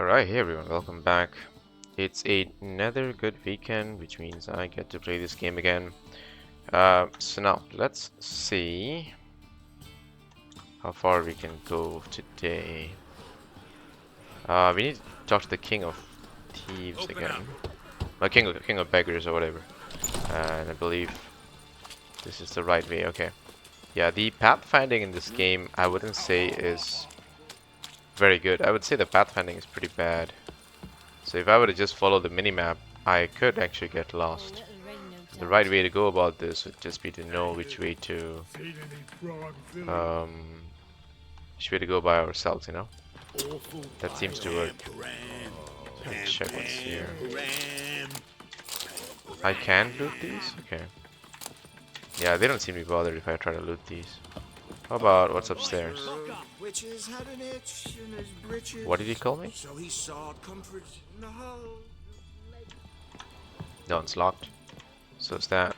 Alright, hey everyone, welcome back. It's another good weekend, which means I get to play this game again. So now, let's see how far we can go today. We need to talk to the King of Thieves again. King of Beggars or whatever. And I believe this is the right way, okay. Yeah, the pathfinding in this game, I wouldn't say is very good. I would say the pathfinding is pretty bad. So if I were to just follow the minimap, I could actually get lost. The right way to go about this would just be to know which way to go by ourselves, you know? That seems to work. Let's check what's here. I can loot these? Okay. Yeah, they don't seem to be bothered if I try to loot these. How about what's upstairs? What did he call me? No, it's locked. So it's that.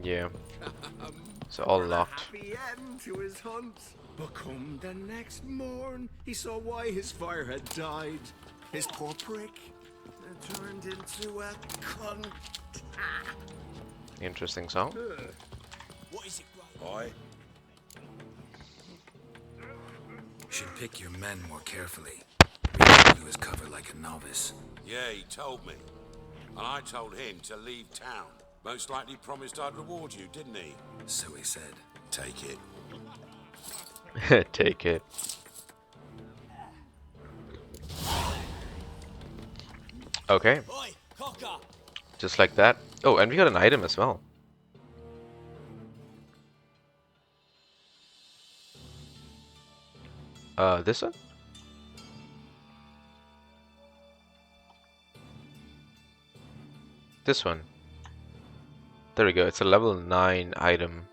Yeah. So all locked. But come the next morn, he saw why his fire had died. His poor prick turned into a cunt. Interesting song. What is it, boy? Should pick your men more carefully. He was covered like a novice. Yeah, he told me. And I told him to leave town. Most likely promised I'd reward you, didn't he? So he said. Take it. Take it. Okay. Just like that. Oh, and we got an item as well. This one? This one. There we go. It's a level 9 item.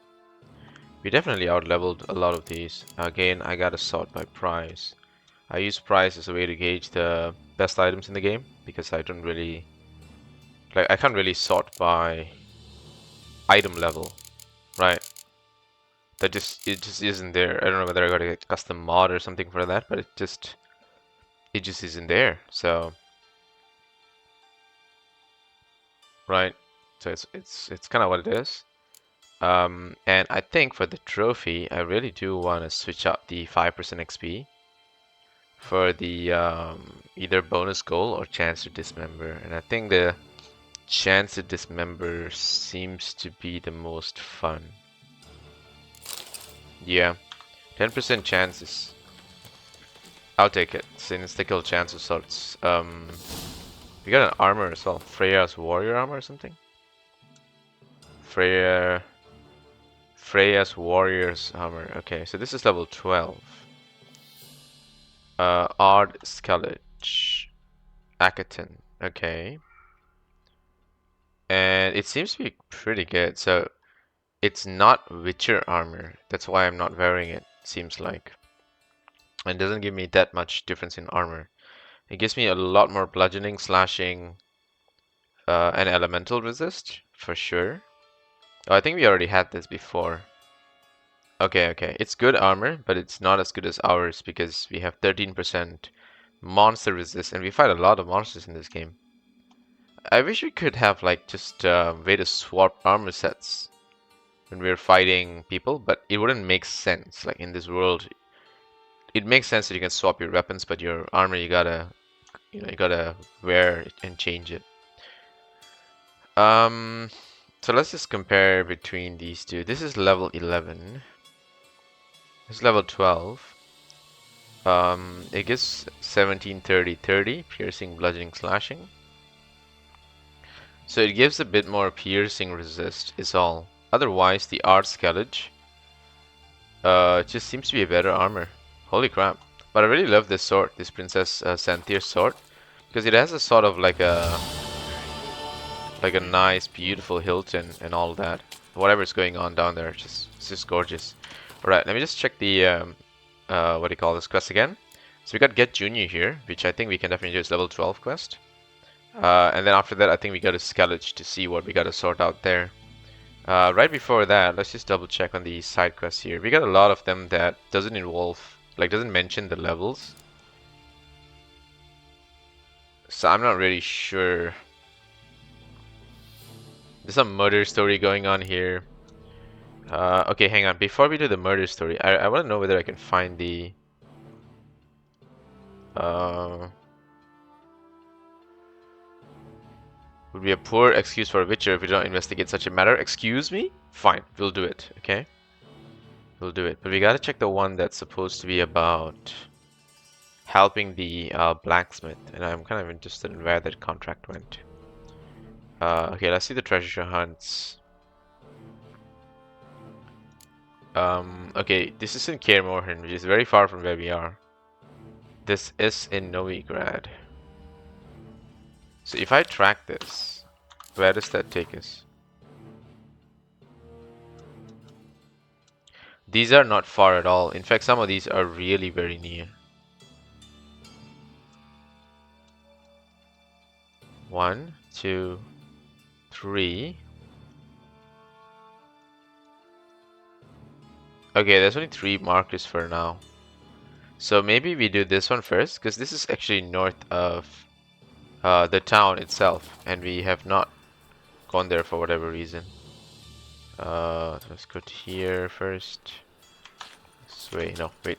We definitely out-leveled a lot of these. Again, I got a sort by price. I use price as a way to gauge the best items in the game because I don't really I can't really sort by item level, right? It just isn't there. I don't know whether I got a custom mod or something for that, but it just isn't there. So right, so it's kind of what it is. And I think for the trophy, I really do want to switch up the 5% XP for the either bonus goal or chance to dismember. And I think the chance to dismember seems to be the most fun. Yeah, 10% chances. I'll take it. It's an insta-kill chance of sorts. We got an armor as well. Freya's warrior armor or something? Freya's warrior's armor. Okay, so this is level 12. Ard Skellige. Akaton. Okay. And it seems to be pretty good. So it's not Witcher armor. That's why I'm not wearing it, seems like. And it doesn't give me that much difference in armor. It gives me a lot more bludgeoning, slashing, and elemental resist, for sure. Oh, I think we already had this before. Okay. It's good armor, but it's not as good as ours because we have 13% monster resist, and we fight a lot of monsters in this game. I wish we could have like just a way to swap armor sets when we're fighting people, but it wouldn't make sense. Like in this world, it makes sense that you can swap your weapons, but your armor you gotta wear it and change it. So let's just compare between these two. This is level 11. This is level 12. It gives 17, 30, 30 piercing, bludgeoning, slashing. So it gives a bit more piercing resist is all. Otherwise, the Ard Skellige just seems to be a better armor. Holy crap. But I really love this sword, this Princess Santhir's sword, because it has a sort of like a nice, beautiful hilt and all that. Whatever's going on down there, it's just gorgeous. Alright, let me just check the what do you call this quest again? So we got Get Junior here, which I think we can definitely do as level 12 quest. And then after that, I think we got a Skellige to see what we got to sort out there. Right before that, let's just double check on the side quests here. We got a lot of them that doesn't involve, like, doesn't mention the levels. So I'm not really sure. There's some murder story going on here. Okay, hang on. Before we do the murder story, I want to know whether I can find the would be a poor excuse for a witcher if we don't investigate such a matter. Excuse me? Fine, we'll do it, okay? We'll do it. But we gotta check the one that's supposed to be about helping the blacksmith, and I'm kind of interested in where that contract went. Okay, let's see the treasure hunts. Okay, this is in Kaer Morhen, which is very far from where we are. This is in Novigrad. So if I track this, where does that take us? These are not far at all. In fact, some of these are really very near. 1, 2, 3. Okay, there's only 3 markers for now. So maybe we do this one first, because this is actually north of the town itself, and we have not gone there for whatever reason. Let's go to here first. This way. No, wait.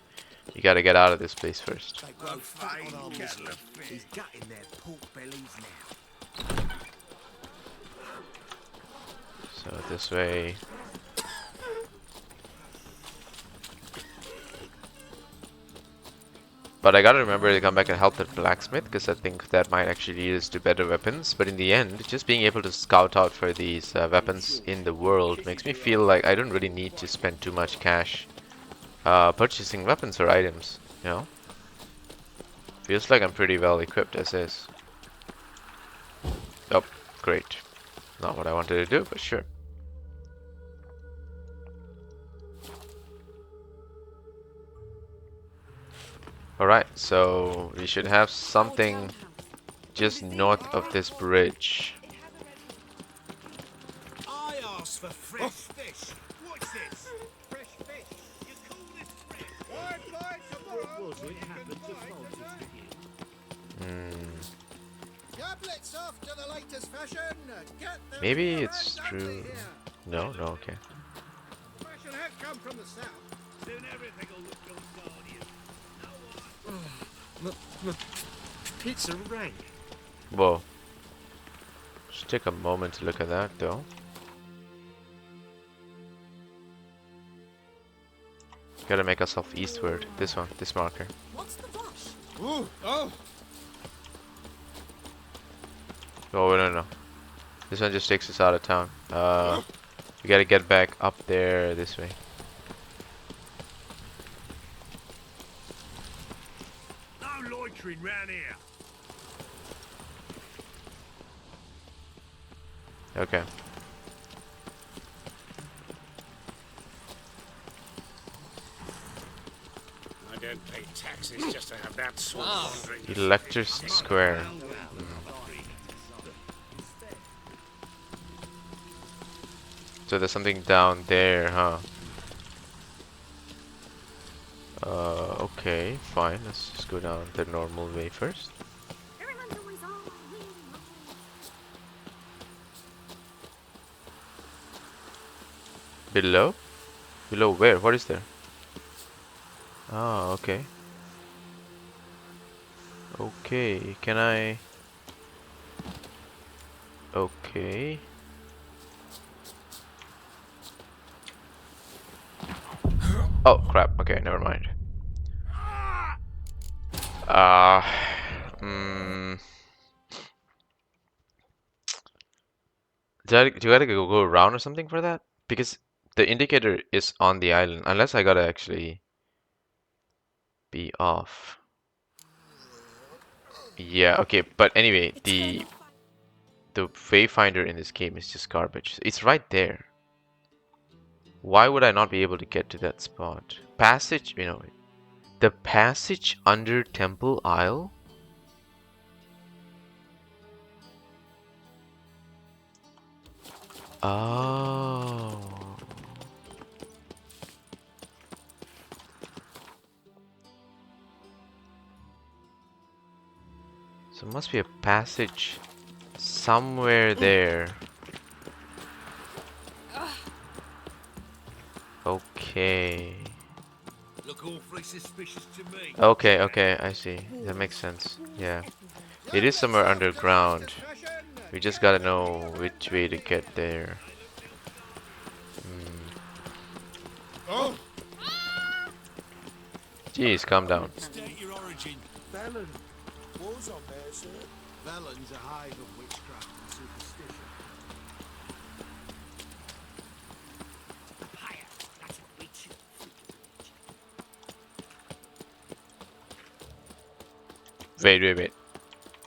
You gotta get out of this place first. He's gutting their pork bellies now. So this way. But I gotta remember to come back and help the blacksmith, because I think that might actually lead us to better weapons. But in the end, just being able to scout out for these weapons in the world makes me feel like I don't really need to spend too much cash purchasing weapons or items, you know? Feels like I'm pretty well equipped as is. Oh, great. Not what I wanted to do, but sure. Alright, so we should have something just north of this bridge. I asked for fresh fish. What's this? Fresh fish. You call this fresh? Why buy tomorrow? Goblets off to the latest fashion. Get them Maybe here it's and under true. here. No, no, okay. Fashion has come from the south. Soon everything will look your guardian. My pizza rang. Whoa. Just take a moment to look at that, though. Gotta make ourselves eastward. This one, this marker. What's the rush? Ooh, oh. Oh, no, no. This one just takes us out of town. We gotta get back up there this way. No loitering round here. Okay. I don't pay taxes just to have that sort of drink. Elector's Square. So there's something down there, huh? Okay, fine. Let's just go down the normal way first. Everyone's always on. Below? Below where? What is there? Ah, okay. Okay, can I... Okay. Oh, crap. Okay, never mind. Mm, do I gotta go around or something for that? Because the indicator is on the island, unless I gotta actually be off. Yeah, okay, but anyway, the wayfinder in this game is just garbage. It's right there. Why would I not be able to get to that spot? Passage, you know, the passage under Temple Isle? Oh. So there must be a passage somewhere there. Okay. Look awfully suspicious to me. Okay, okay, I see. That makes sense. Yeah. It is somewhere underground. We just gotta know which way to get there. Oh! Jeez, calm down. State your origin. Felon. Wars on there, sir. Felon's a hive of witchcraft and superstition. Higher. That's what we choose. Wait, wait, wait.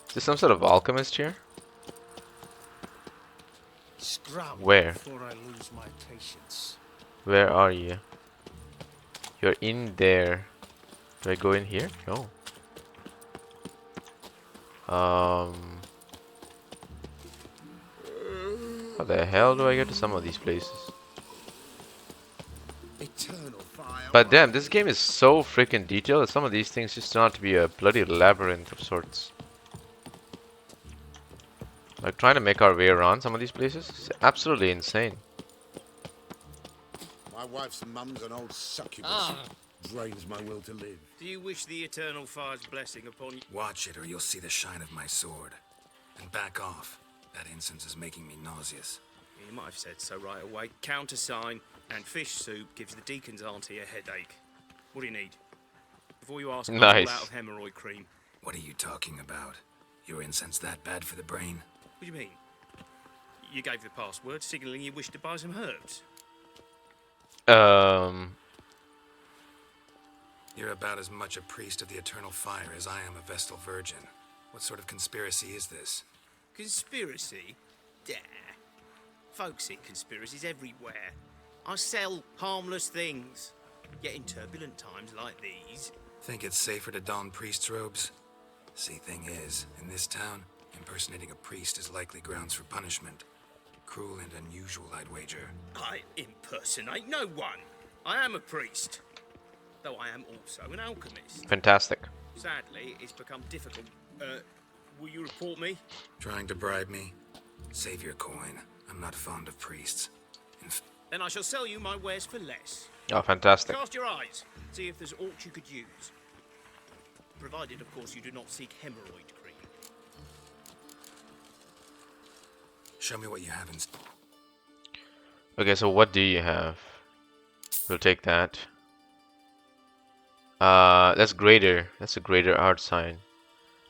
Is there some sort of alchemist here? Scram Where? before I lose my patience. Where are you? You're in there. Do I go in here? No. How the hell do I get to some of these places? Eternal fire. But damn, this game is so freaking detailed that some of these things just turn out to be a bloody labyrinth of sorts. Like trying to make our way around some of these places is absolutely insane. My wife's mum's an old succubus. Drains my will to live. Do you wish the eternal fire's blessing upon you? Watch it or you'll see the shine of my sword. And back off. That incense is making me nauseous. You might have said so right away. Countersign and fish soup gives the deacon's auntie a headache. What do you need? Before you ask, I'm all Nice. out of hemorrhoid cream. What are you talking about? Your incense that bad for the brain? What do you mean? You gave the password, signalling you wish to buy some herbs. You're about as much a priest of the eternal fire as I am a Vestal Virgin. What sort of conspiracy is this? Conspiracy? Dah. Folks see conspiracies everywhere. I sell harmless things. Yet in turbulent times like these, Think it's safer to don priest's robes? See, thing is, in this town, impersonating a priest is likely grounds for punishment. Cruel and unusual, I'd wager. I impersonate no one. I am a priest. Though I am also an alchemist. Fantastic. Sadly, it's become difficult. Will you report me? Trying to bribe me? Save your coin. I'm not fond of priests. Then I shall sell you my wares for less. Oh, fantastic. Cast your eyes. See if there's aught you could use. Provided, of course, you do not seek hemorrhoid cream. Show me what you have in... Okay, so what do you have? We'll take that. That's greater. That's a greater art sign.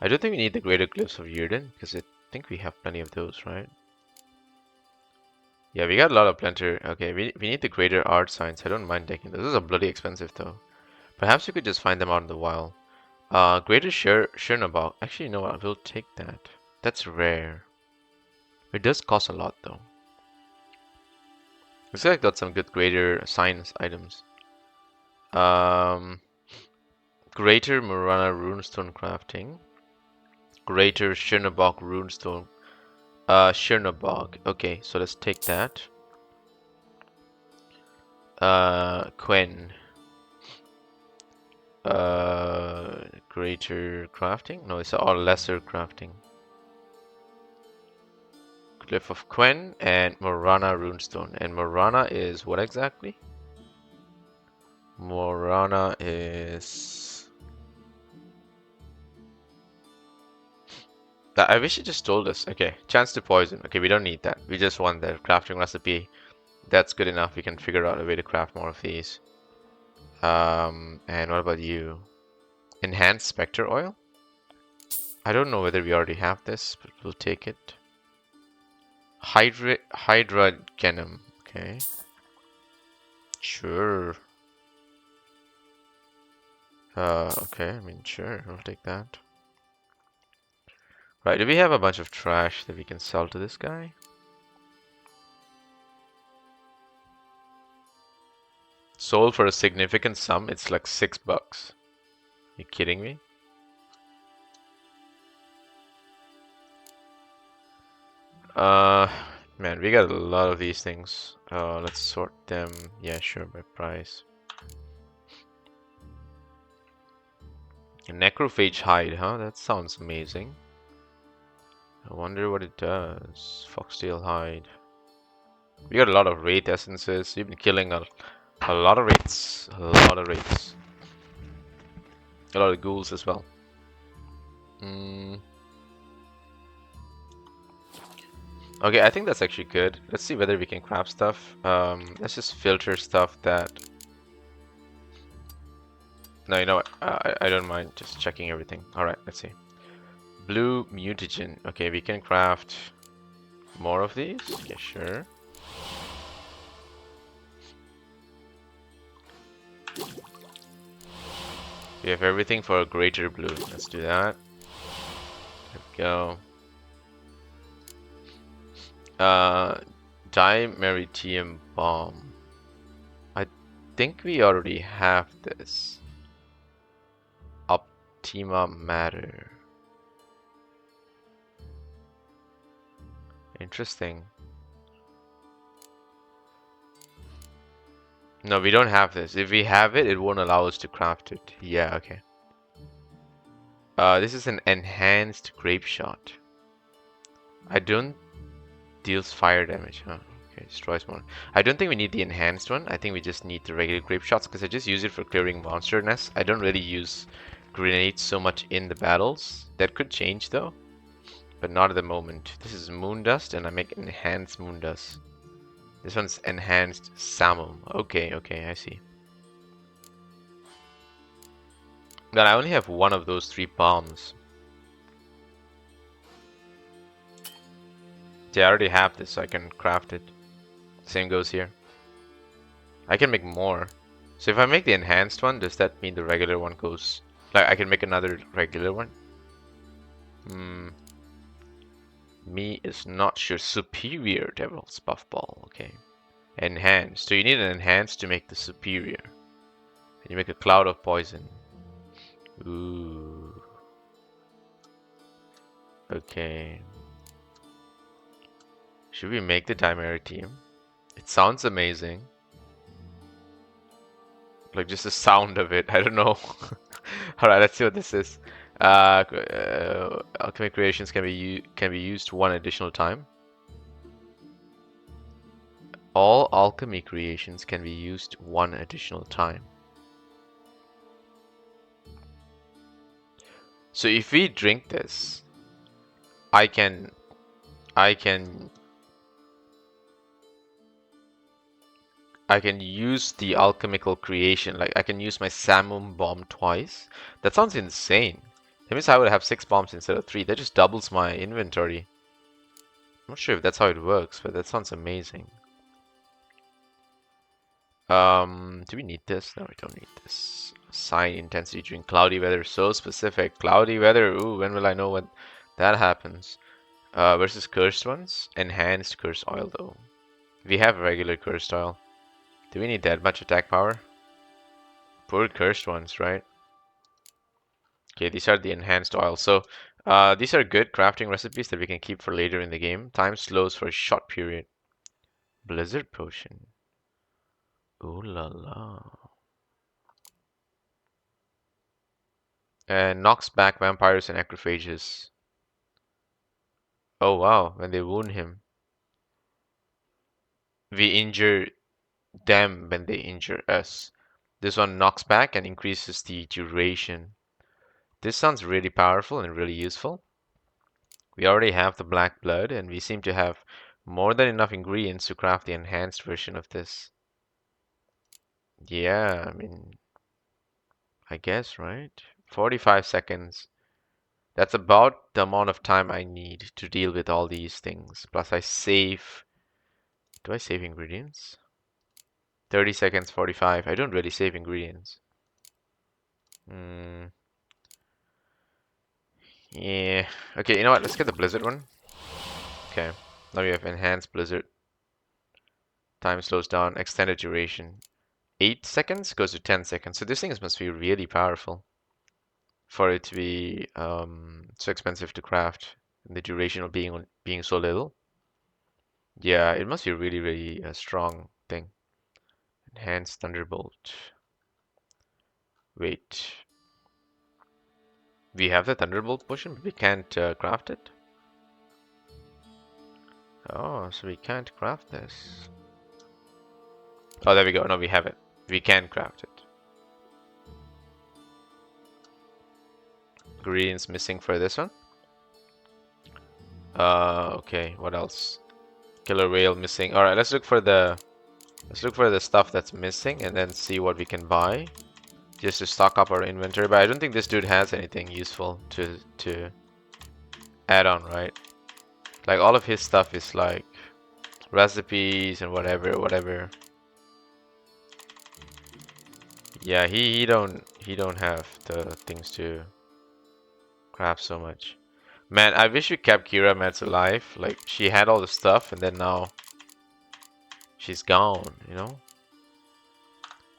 I don't think we need the greater glyphs of Yurden, because I think we have plenty of those, right? Yeah, we got a lot of plenty. Okay, we need the greater art signs. I don't mind taking those. Those are bloody expensive though. Perhaps we could just find them out in the wild. Greater Chernobog. Actually, no, I will take that. That's rare. It does cost a lot though. Looks like I got some good greater science items. Greater Murana runestone crafting. Greater Chernobog runestone. Chernobog. Okay, so let's take that. Quen. Greater crafting? No, it's all lesser crafting. Glyph of Quen and Morana runestone. And Morana is what exactly? Morana is... I wish it just told us. Okay, chance to poison. Okay, we don't need that. We just want the crafting recipe. That's good enough. We can figure out a way to craft more of these. And what about you? Enhanced Spectre Oil? I don't know whether we already have this, but we'll take it. Hydra Genum. Okay. Sure. Okay, I mean, sure, we'll take that. Right, do we have a bunch of trash that we can sell to this guy? Sold for a significant sum, it's like $6. You kidding me? Man, we got a lot of these things. Let's sort them. Yeah, sure, by price. A necrophage hide, huh? That sounds amazing. I wonder what it does. Foxtail hide. We got a lot of wraith essences. We've been killing a lot of wraiths. A lot of wraiths. A lot of ghouls as well. Mm. Okay, I think that's actually good. Let's see whether we can craft stuff. Let's just filter stuff that... No, you know what? I don't mind just checking everything. Alright, let's see. Blue mutagen. Okay, we can craft more of these. Yeah, sure. We have everything for a greater blue. Let's do that. There we go. Dimeritium bomb. I think we already have this. Optima matter. Interesting. No, we don't have this. If we have it, it won't allow us to craft it. Yeah, okay. This is an enhanced grape shot. I don't deals fire damage, huh? Okay, destroys more. I don't think we need the enhanced one. I think we just need the regular grape shots because I just use it for clearing monster nests. I don't really use grenades so much in the battles. That could change though, but not at the moment. This is moon dust and I make enhanced moon dust. This one's enhanced samum. Okay, okay, I see. But I only have one of those 3 bombs. See, I already have this, so I can craft it. Same goes here. I can make more. So if I make the enhanced one, does that mean the regular one goes... Like, I can make another regular one? Me is not sure. Superior Devil's Puffball. Okay. Enhanced. So you need an enhanced to make the superior. And you make a cloud of poison. Ooh. Okay. Should we make the Dimeritium? It sounds amazing. Like just the sound of it. I don't know. Alright, let's see what this is. Alchemy creations can be used 1 additional time. All alchemy creations can be used 1 additional time. So if we drink this, I can use the alchemical creation. Like I can use my Samum bomb twice. That sounds insane. That means I would have 6 bombs instead of 3. That just doubles my inventory. I'm not sure if that's how it works, but that sounds amazing. Do we need this? No, we don't need this. Assign intensity during cloudy weather. So specific. Cloudy weather. Ooh, when will I know when that happens? Versus cursed ones. Enhanced cursed oil though. We have regular cursed oil. Do we need that much attack power? Poor cursed ones, right? Okay, these are the enhanced oil. So these are good crafting recipes that we can keep for later in the game. Time slows for a short period. Blizzard potion. Ooh la la. And knocks back vampires and necrophages. Oh wow, when they wound him. We injure them when they injure us. This one knocks back and increases the duration. This sounds really powerful and really useful. We already have the black blood and we seem to have more than enough ingredients to craft the enhanced version of this. Yeah, I mean, I guess, right? 45 seconds. That's about the amount of time I need to deal with all these things. Plus I save... Do I save ingredients? 30 seconds, 45. I don't really save ingredients. Yeah. Okay, you know what? Let's get the blizzard one. Okay. Now we have enhanced blizzard. Time slows down. Extended duration. 8 seconds goes to 10 seconds. So this thing must be really powerful for it to be so expensive to craft. And the duration of being so little. Yeah, it must be really, really a strong thing. Enhanced Thunderbolt. Wait. We have the Thunderbolt potion, but we can't craft it? Oh, so we can't craft this. Oh, there we go. No, we have it. We can craft it. Ingredients missing for this one. Okay. What else? Killer whale missing. All right, let's look for the stuff that's missing and then see what we can buy just to stock up our inventory. But I don't think this dude has anything useful to add on, right? Like all of his stuff is like recipes and whatever. Yeah, he don't have the things to craft so much. Man, I wish we kept Kira Metz alive. Like she had all the stuff and then now she's gone, you know?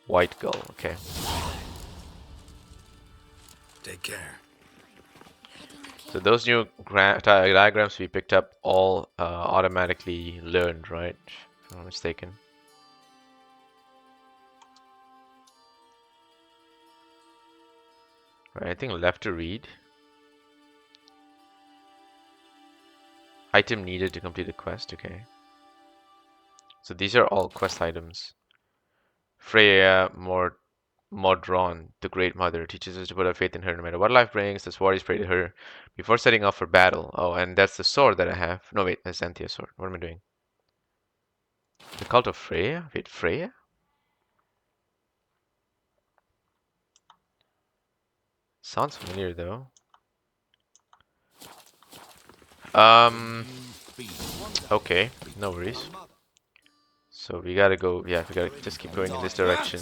White gull, okay. Take care. So those new diagrams we picked up all automatically learned, right? If I'm not mistaken. Right, anything left to read? Item needed to complete a quest, okay. So these are all quest items. Freya Modron, the Great Mother, teaches us to put our faith in her no matter what life brings. The sword is prayed to her before setting off for battle. Oh, and that's the sword that I have. No, wait, that's Anthea's sword. What am I doing? The Cult of Freya? Wait, Freya? Sounds familiar though. Okay, no worries. So we gotta go, yeah, we gotta just keep going in this direction.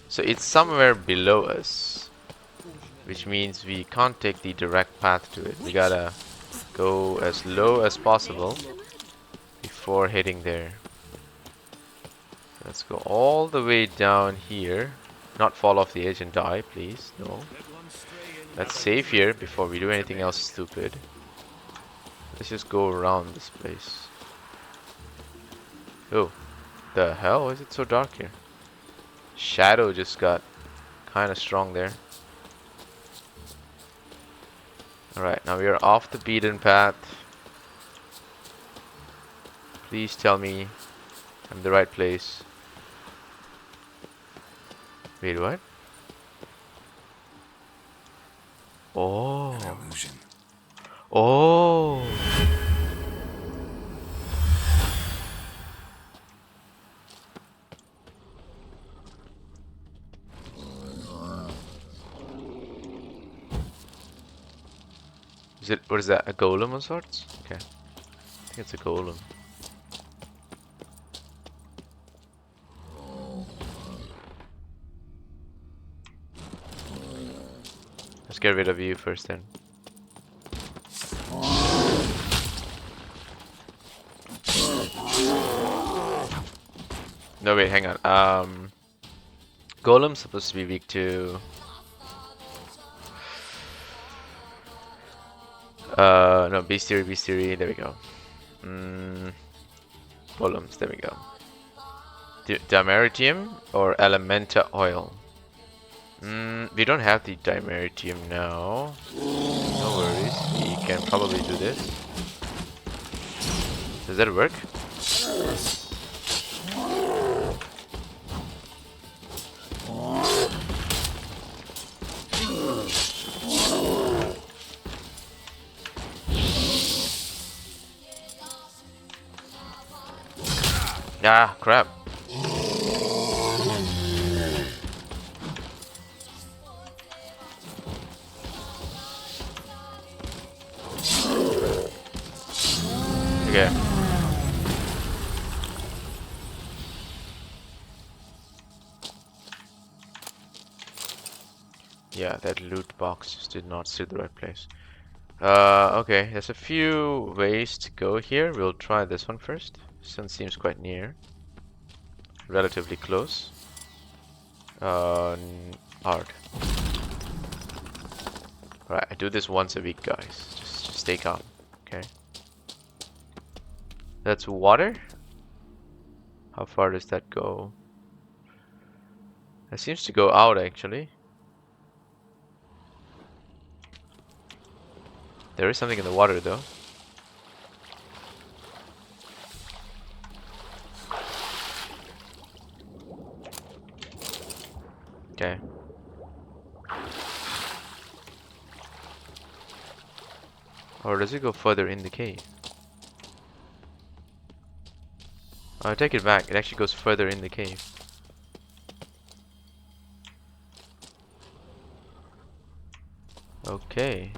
So it's somewhere below us, which means we can't take the direct path to it. We gotta go as low as possible before hitting there. Let's go all the way down here. Not fall off the edge and die, please. No. Let's save here before we do anything else stupid. Let's just go around this place. Oh, the hell? Why is it so dark here? Shadow just got kind of strong there. Alright, now we are off the beaten path. Please tell me I'm in the right place. Wait, what? Oh. An illusion. Oh. Is it, what is that, a golem of sorts? Okay. I think it's a golem. Let's get rid of you first then. No, wait, hang on. Golem's supposed to be weak to... no, bestiary, there we go. Golems, there we go. Dimeritium or Elementa oil? We don't have the Dimeritium now. No worries, we can probably do this. Does that work? Ah, crap. Okay. Yeah, that loot box just did not sit the right place. Okay, there's a few ways to go here. We'll try this one first. This one seems quite near. Relatively close. Hard. Alright, I do this once a week, guys. Just stay calm, okay? That's water? How far does that go? That seems to go out, actually. There is something in the water, though. Okay. Or does it go further in the cave? I take it back. It actually goes further in the cave. Okay.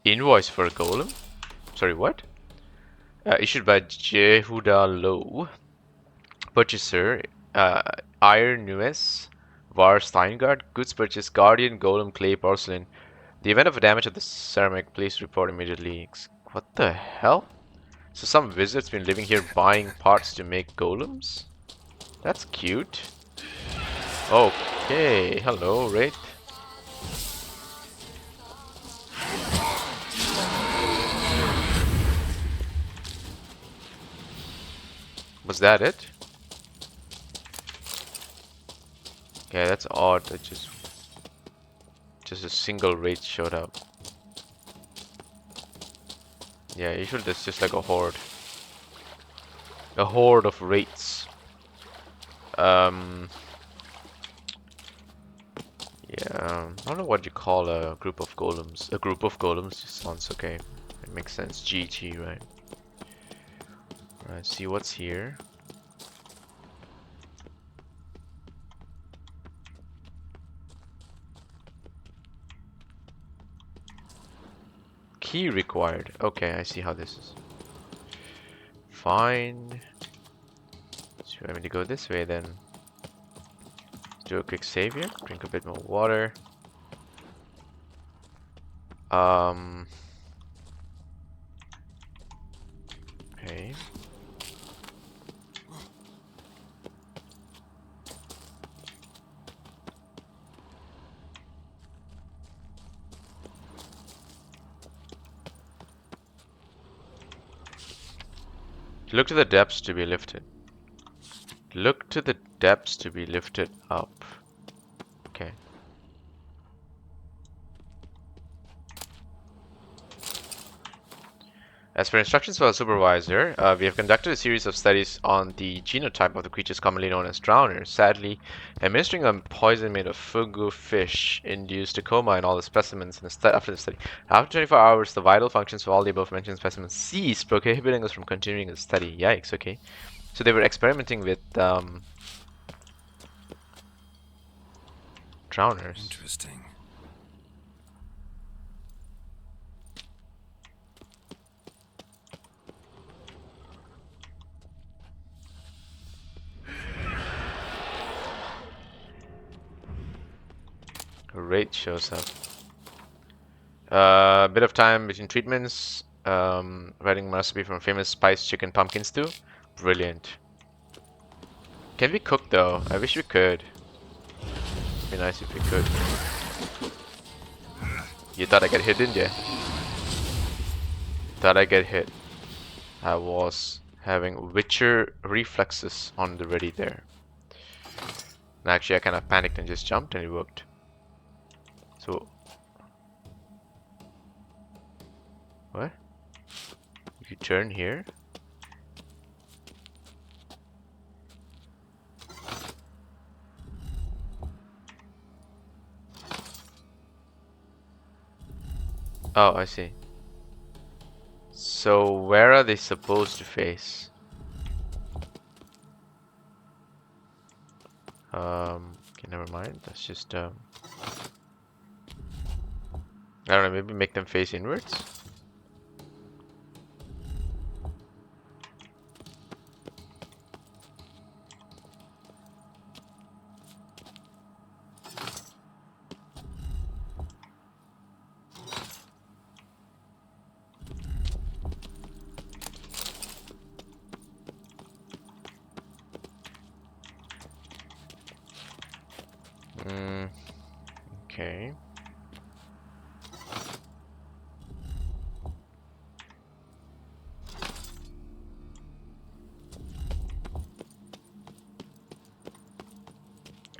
Invoice for a golem? Sorry, what? Issued by Jehuda Low. Purchaser, Iron Nues, Var Steingard. Goods purchase, Guardian, Golem, Clay, Porcelain. The event of damage of the ceramic, please report immediately. What the hell? So some wizard's been living here buying parts to make golems? That's cute. Okay, hello, Wraith. Was that it? Okay, that's odd. That just a single Wraith showed up. Yeah, usually there's just like a horde. A horde of Wraiths. Yeah, I don't know what you call a group of golems. A group of golems just sounds okay. It makes sense. GG, right? Alright, see what's here. Key required. Okay, I see how this is. Fine. So you want me to go this way then? Let's do a quick save here. Drink a bit more water. Okay. Look to the depths to be lifted. Look to the depths to be lifted up. Okay. As per instructions for our supervisor, we have conducted a series of studies on the genotype of the creatures commonly known as drowners. Sadly, administering a poison made of fugu fish induced a coma in all the specimens in after the study. After 24 hours, the vital functions for all the above mentioned specimens ceased, prohibiting us from continuing the study. Yikes, okay. So they were experimenting with drowners. Interesting. A raid shows up. A bit of time between treatments. Writing recipe from famous spiced chicken pumpkin stew. Brilliant. Can we cook though? I wish we could. It'd be nice if we could. You thought I get hit, didn't you? Thought I get hit. I was having Witcher reflexes on the ready there. And actually I kind of panicked and just jumped and it worked. So what? If you turn here. Oh, I see. So where are they supposed to face? Okay, never mind. Let's just I don't know, maybe make them face inwards? Okay.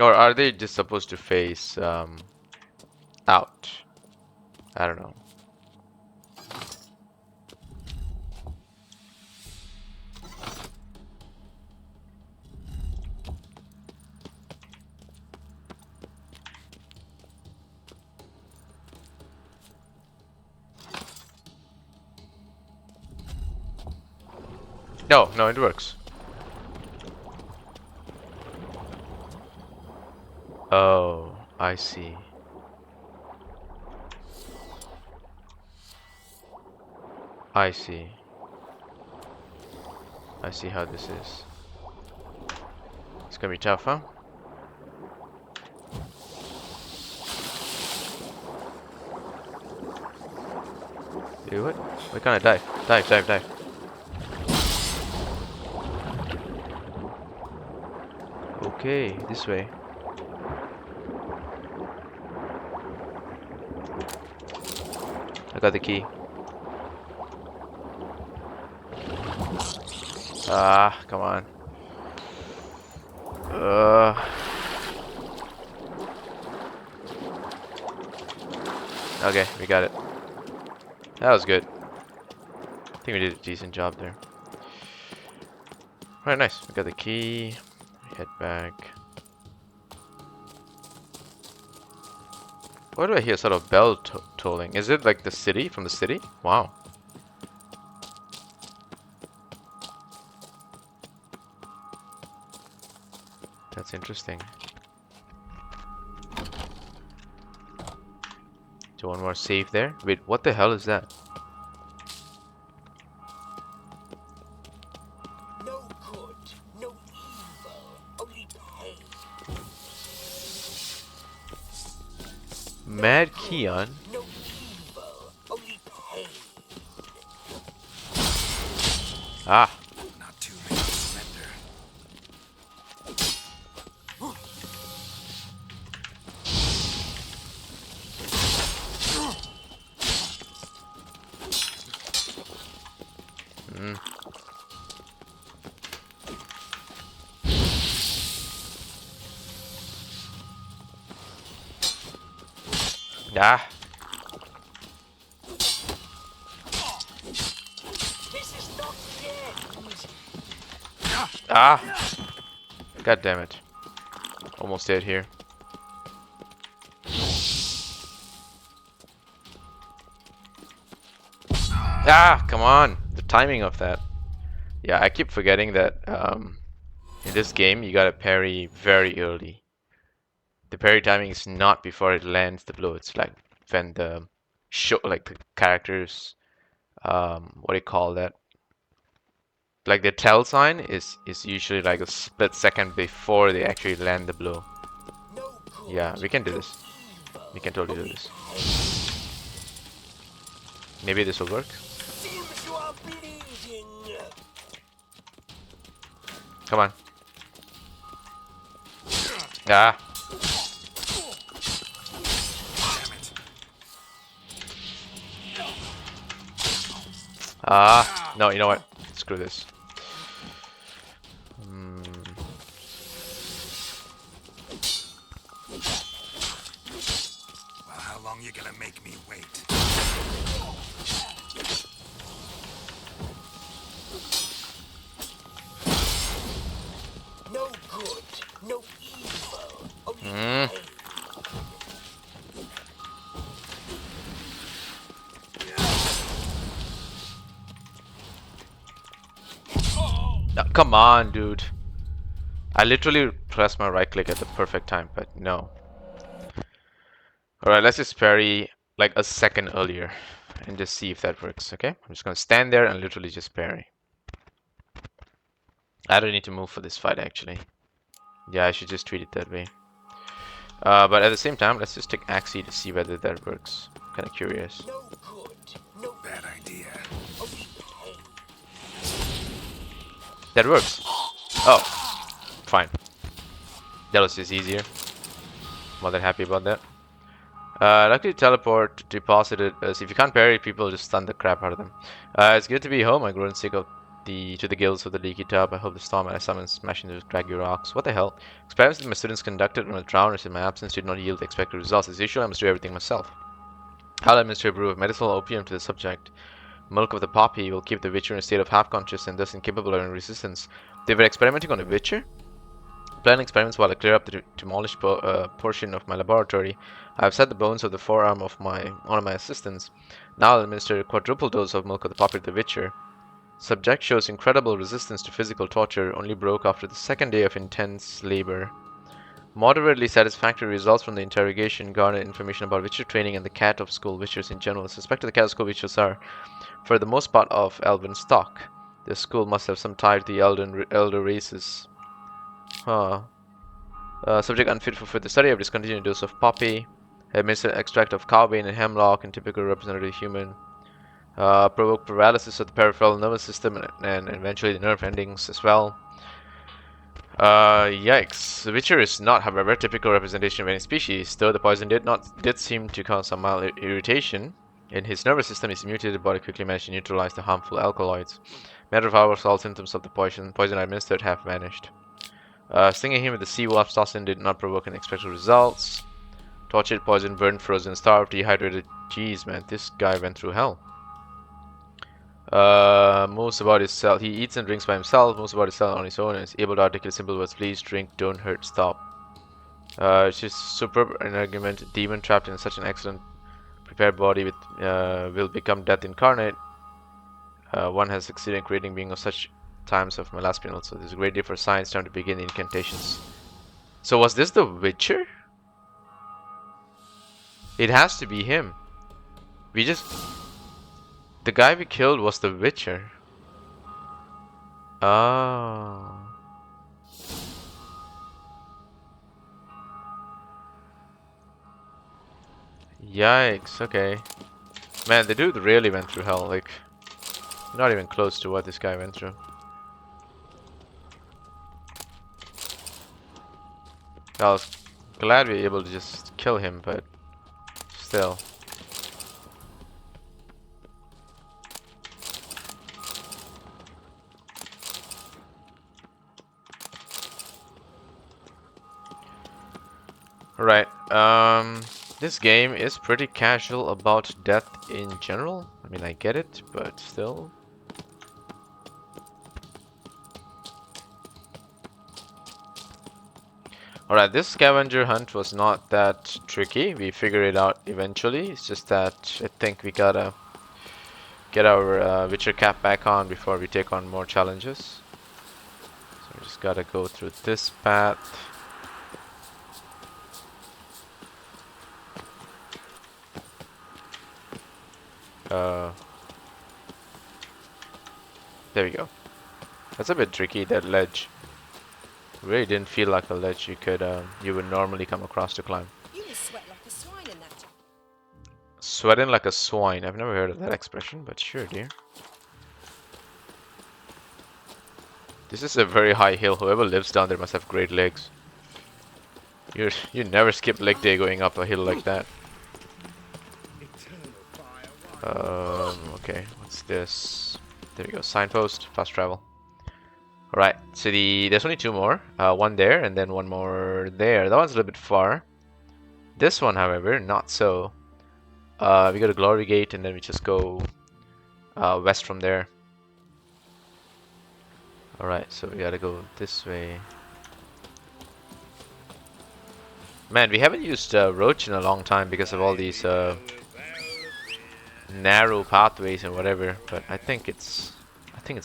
Or are they just supposed to face out? I don't know. No, no, it works. Oh, I see. I see. I see how this is. It's gonna be tough, huh? Do it. Why can't I dive? Dive, dive, dive. Okay, this way. I got the key. Ah, come on. Okay, we got it. That was good. I think we did a decent job there. Alright, nice. We got the key. Head back. Why do I hear sort of bell tolling? Is it like the city? From the city? Wow. That's interesting. So one more save there. Wait, what the hell is that? No good, no evil, only pain. Mad Kiyan? No evil, only pain. Ah. Not too late to surrender. Ah. This is not the end. Ah. God damn it. Almost dead here. Ah, come on. The timing of that. Yeah, I keep forgetting that in this game you gotta parry very early. The parry timing is not before it lands the blow. It's like when the like the characters what do you call that? Like the tell sign is usually like a split second before they actually land the blow. No good, Yeah, we can do this. We can totally do this. Maybe this will work. seems you are bleeding. Come on. Ah. Damn it. Ah. No, you know what? Screw this. Well, how long you gonna make me wait? No good, no evil, only Mm. pain. No, come on, dude. I literally pressed my right click at the perfect time, but no. Alright, let's just parry like a second earlier and just see if that works, okay? I'm just gonna stand there and literally just parry. I don't need to move for this fight, actually. Yeah, I should just treat it that way. But at the same time, let's just take Axie to see whether that works. Kinda curious. No good, no Bad idea. only pain. That works. Oh, fine. That was just easier. More than happy about that. Luckily teleport deposited as if you can't parry people, just stun the crap out of them. It's good to be home. I grown sick of the gills of the leaky tub. I hope the storm and I summon smashing to drag your rocks. What the hell? Experiments that my students conducted on the drowners in my absence did not yield the expected results. As usual, I must do everything myself. I'll administer a brew of medicinal opium to the subject. Milk of the poppy will keep the Witcher in a state of half-conscious and thus incapable of resistance. They were experimenting on a Witcher? Planning experiments while I clear up the demolished portion of my laboratory. I have set the bones of the forearm of one of my assistants. Now I'll administer a quadruple dose of milk of the poppy to the Witcher. Subject shows incredible resistance to physical torture, only broke after the second day of intense labor. Moderately satisfactory results from the interrogation garnered information about Witcher training and the cat of school Witchers in general. Suspected the cat of school Witchers are, for the most part, of elven stock. This school must have some tie to the elder races. Huh. Subject unfit for further study of discontinued dose of poppy. Administered extract of cowbane and hemlock in typical representative human. Provoke paralysis of the peripheral nervous system and eventually the nerve endings as well. Yikes. The Witcher is not, however, a typical representation of any species, though the poison did seem to cause some mild irritation. In his nervous system, his mutated body quickly managed to neutralize the harmful alkaloids. Matter of hours, all symptoms of the poison administered have vanished. Stinging him with the sea wasp toxin did not provoke unexpected results. Tortured, poisoned, burned, frozen, starved, dehydrated. Jeez, man, this guy went through hell. Moves about himself. He eats and drinks by himself, moves about himself on his own, and is able to articulate simple words: please, drink, don't hurt, stop. It's just superb an argument. Demon trapped in such an excellent prepared body with will become death incarnate. One has succeeded in creating being of such times of Malaspinal. So there's a great day for science. Time to begin the incantations. So was this the Witcher? It has to be him. The guy we killed was the Witcher. Oh. Yikes, okay. Man, the dude really went through hell, like, not even close to what this guy went through. I was glad we were able to just kill him, but still. Right, this game is pretty casual about death in general. I mean, I get it, but still. Alright, this scavenger hunt was not that tricky. We figured it out eventually. It's just that I think we gotta get our Witcher cap back on before we take on more challenges. So we just gotta go through this path. There we go. That's a bit tricky, that ledge. Really didn't feel like a ledge you would normally come across to climb. You will sweat like a swine in that. Sweating like a swine. I've never heard of that expression, but sure, dear. This is a very high hill. Whoever lives down there must have great legs. You never skip leg day going up a hill like that. Okay, what's this? There we go, signpost, fast travel. Alright, so there's only two more. One there, and then one more there. That one's a little bit far. This one, however, not so. We go to Glory Gate, and then we just go west from there. Alright, so we gotta go this way. Man, we haven't used Roach in a long time because of all these narrow pathways and whatever, but I think it's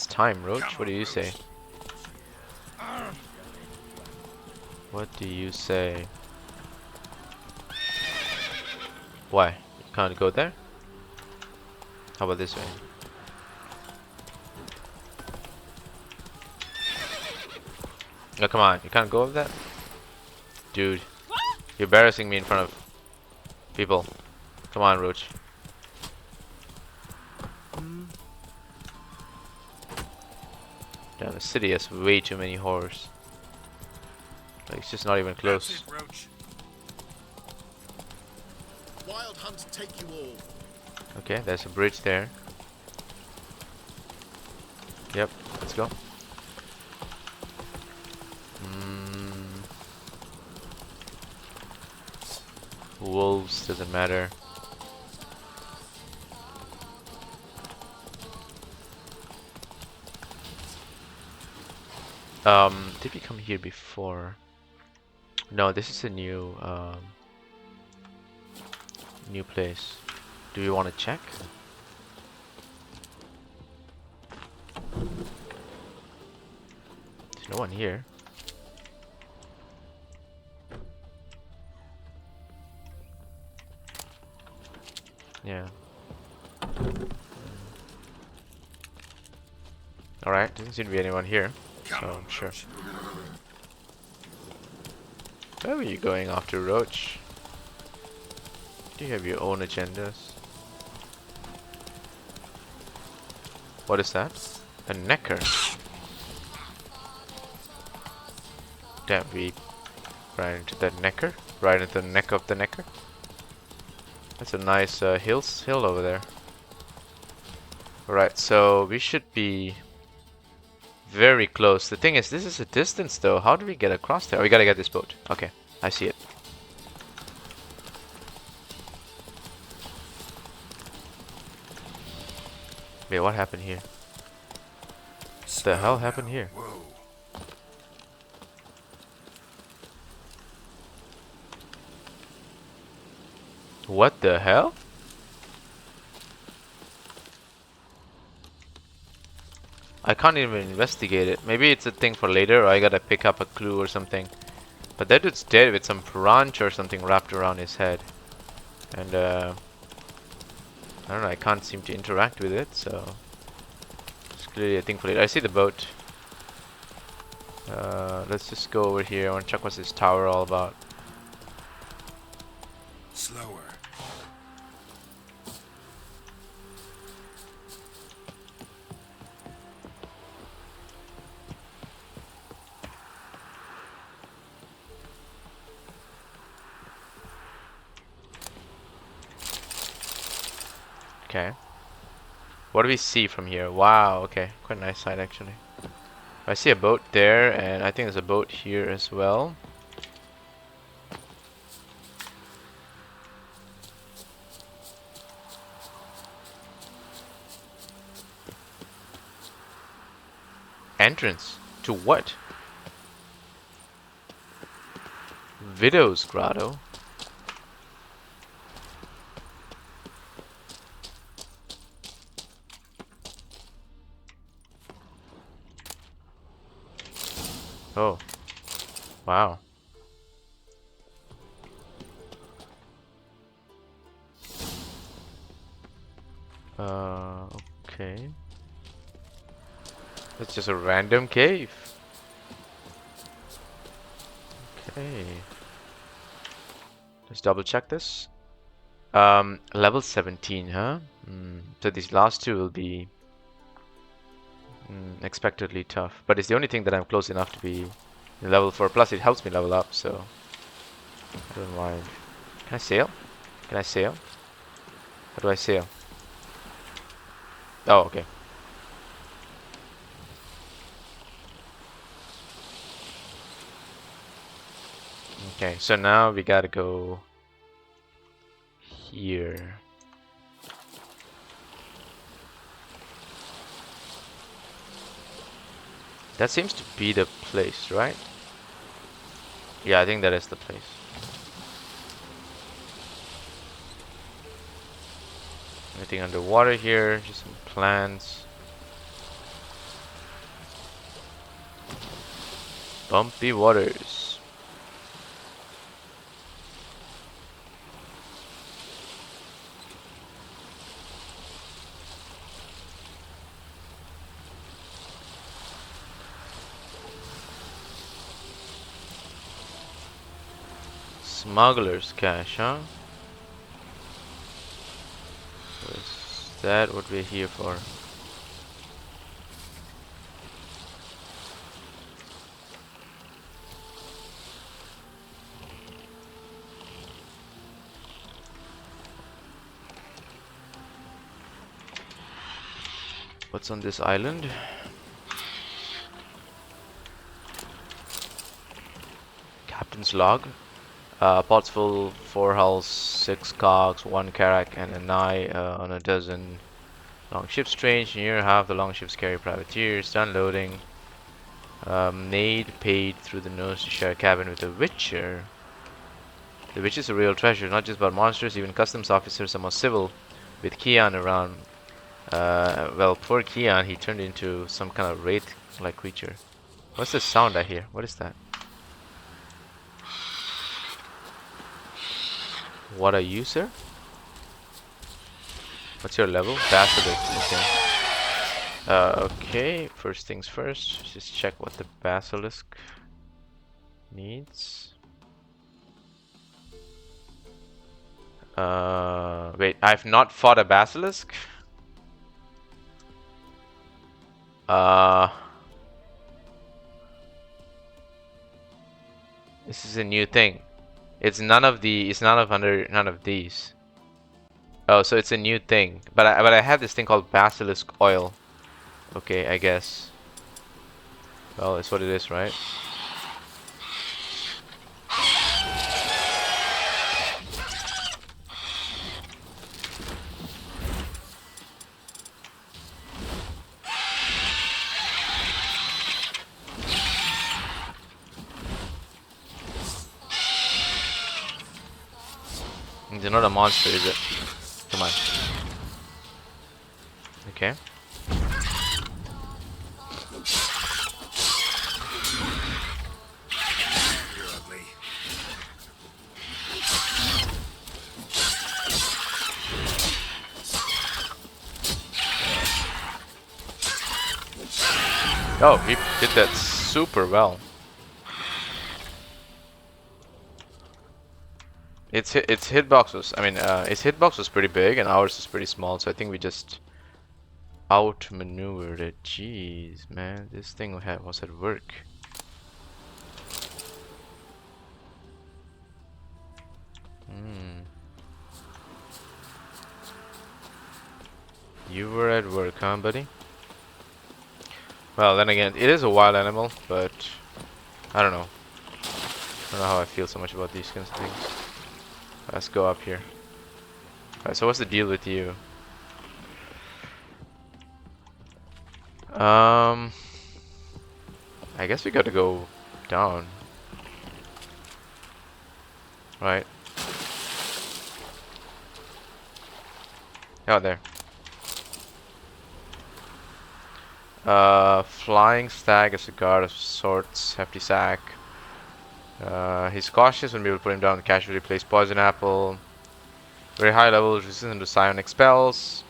time, Roach. What do you say? What do you say? Why? You can't go there? How about this way? Oh, come on, you can't go over that? Dude, you're embarrassing me in front of people. Come on, Roach. Damn, the city has way too many horrors. Like, it's just not even close. Wild hunt take you all. Okay, there's a bridge there. Yep, let's go. Wolves, doesn't matter. Did we come here before? No, this is a new new place. Do you want to check? No one here. Yeah. Alright, doesn't seem to be anyone here. Come So on, I'm sure. Roach. Where were you going after, Roach? Do you have your own agendas? What is that? A necker. Damn, we ran into the necker. Right into the neck of the necker. That's a nice hill over there. Alright, so we should be very close. The thing is, this is a distance though. How do we get across there? Oh, we gotta get this boat. Okay, I see it. Wait, what happened here? What the hell happened here? Whoa. What the hell? I can't even investigate it. Maybe it's a thing for later, or I gotta pick up a clue or something. But that dude's dead with some branch or something wrapped around his head. And I don't know, I can't seem to interact with it, so it's clearly a thing for later. I see the boat. Let's just go over here. I want to check what's this tower all about. Slower. Okay. What do we see from here? Wow, okay. Quite a nice sight actually. I see a boat there, and I think there's a boat here as well. Entrance to what? Widow's Grotto. Oh, wow. Okay. It's just a random cave. Okay. Let's double check this. Level 17, huh? So these last two will be expectedly tough. But it's the only thing that I'm close enough to be level 4. Plus it helps me level up, so I don't mind. Can I sail? Can I sail? How do I sail? Oh, okay. Okay, so now we gotta go here. That seems to be the place, right? Yeah, I think that is the place. Anything underwater here? Just some plants. Bumpy waters. Smuggler's cache, huh? So is that what we're here for? What's on this island? Captain's log. Pots full, 4 hulls, 6 cogs, 1 carrack, and an eye on a dozen longships. Strange, near half the longships carry privateers. Done loading. Maid paid through the nose to share a cabin with a witcher. The witch is a real treasure, not just about monsters. Even customs officers are more civil. With Kiyan around, well, poor Kiyan, he turned into some kind of wraith-like creature. What's the sound I hear? What is that? What are you, sir? What's your level? Basilisk. Okay. Okay. First things first. Just check what the basilisk needs. Wait. I've not fought a basilisk. This is a new thing. It's none of none of these. Oh, so it's a new thing. But I have this thing called basilisk oil. Okay, I guess. Well, it's what it is, right? It's not a monster, is it? Come on. Okay. You're ugly. Oh, he did that super well. Its hitbox was, its hitbox was pretty big and ours is pretty small, so I think we just outmaneuvered it. Jeez, man, this thing was at work. You were at work, huh, buddy? Well, then again, it is a wild animal, but I don't know. I don't know how I feel so much about these kinds of things. Let's go up here. Alright, so what's the deal with you? I guess we gotta go down. Right. Oh, there. Flying stag is a guard of sorts. Hefty sack. He's cautious when people put him down. Casually plays poison apple. Very high level, resistant to psionic spells.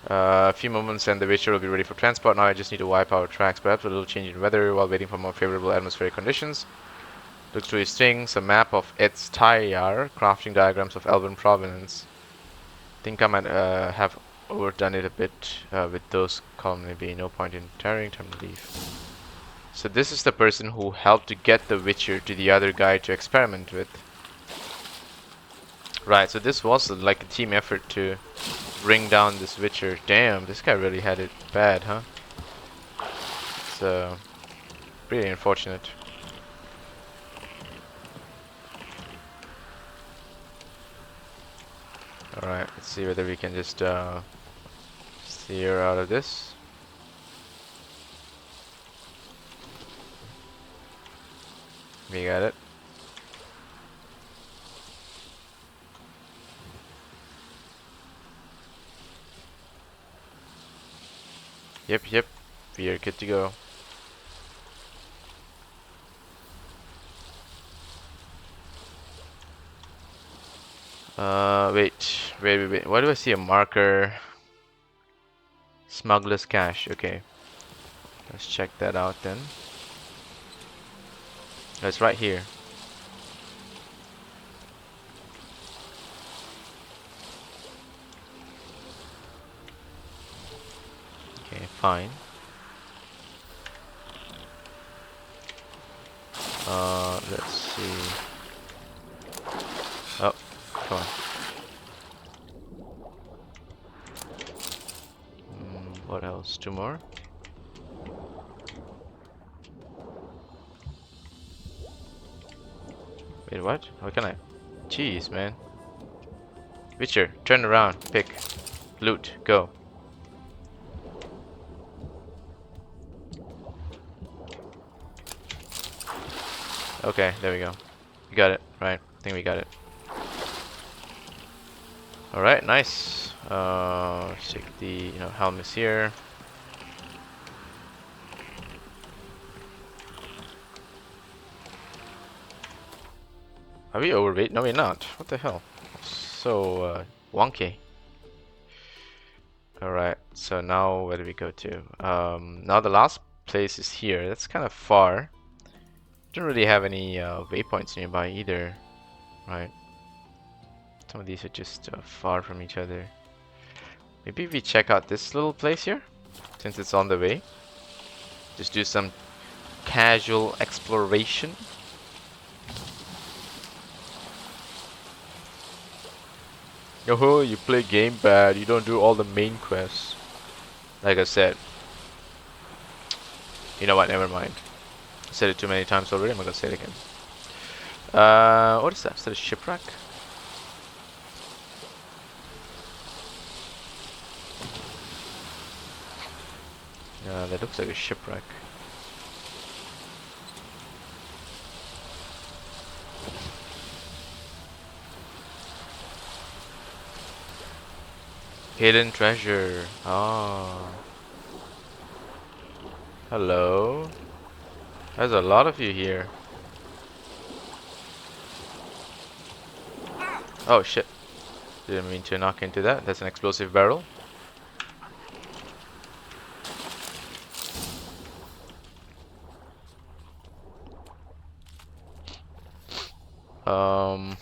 A few moments and the Witcher will be ready for transport. Now I just need to wipe our tracks. Perhaps a little change in weather while waiting for more favorable atmospheric conditions. Looks through his strings. A map of Etz Tayar. Crafting diagrams of Elven provenance. Think I might have overdone it a bit with those column. Maybe no point in tearing. Time to leave. So this is the person who helped to get the Witcher to the other guy to experiment with. Right, so this was like a team effort to bring down this Witcher. Damn, this guy really had it bad, huh? So, pretty unfortunate. Alright, let's see whether we can just steer out of this. We got it. Yep, we are good to go. Wait. Why do I see a marker? Smuggler's cache. Okay. Let's check that out then. It's right here. Okay, fine. Let's see. Oh, come on. What else? Two more? Wait, what? How can I? Jeez, man. Witcher, turn around, pick. Loot, go. Okay, there we go. We got it, right? I think we got it. Alright, nice. Let's take the helm is here. Are we overweight? No, we're not. What the hell? So wonky. Alright, so now where do we go to? Now the last place is here. That's kind of far. Don't really have any waypoints nearby either. Right. Some of these are just far from each other. Maybe we check out this little place here, since it's on the way. Just do some casual exploration. Yo, you play game bad. You don't do all the main quests. Like I said. You know what? Never mind. I said it too many times already. I'm not gonna say it again. What is that? Is that a shipwreck? Yeah, that looks like a shipwreck. Hidden treasure. Ah. Hello. There's a lot of you here. Oh shit. Didn't mean to knock into that. That's an explosive barrel. Um.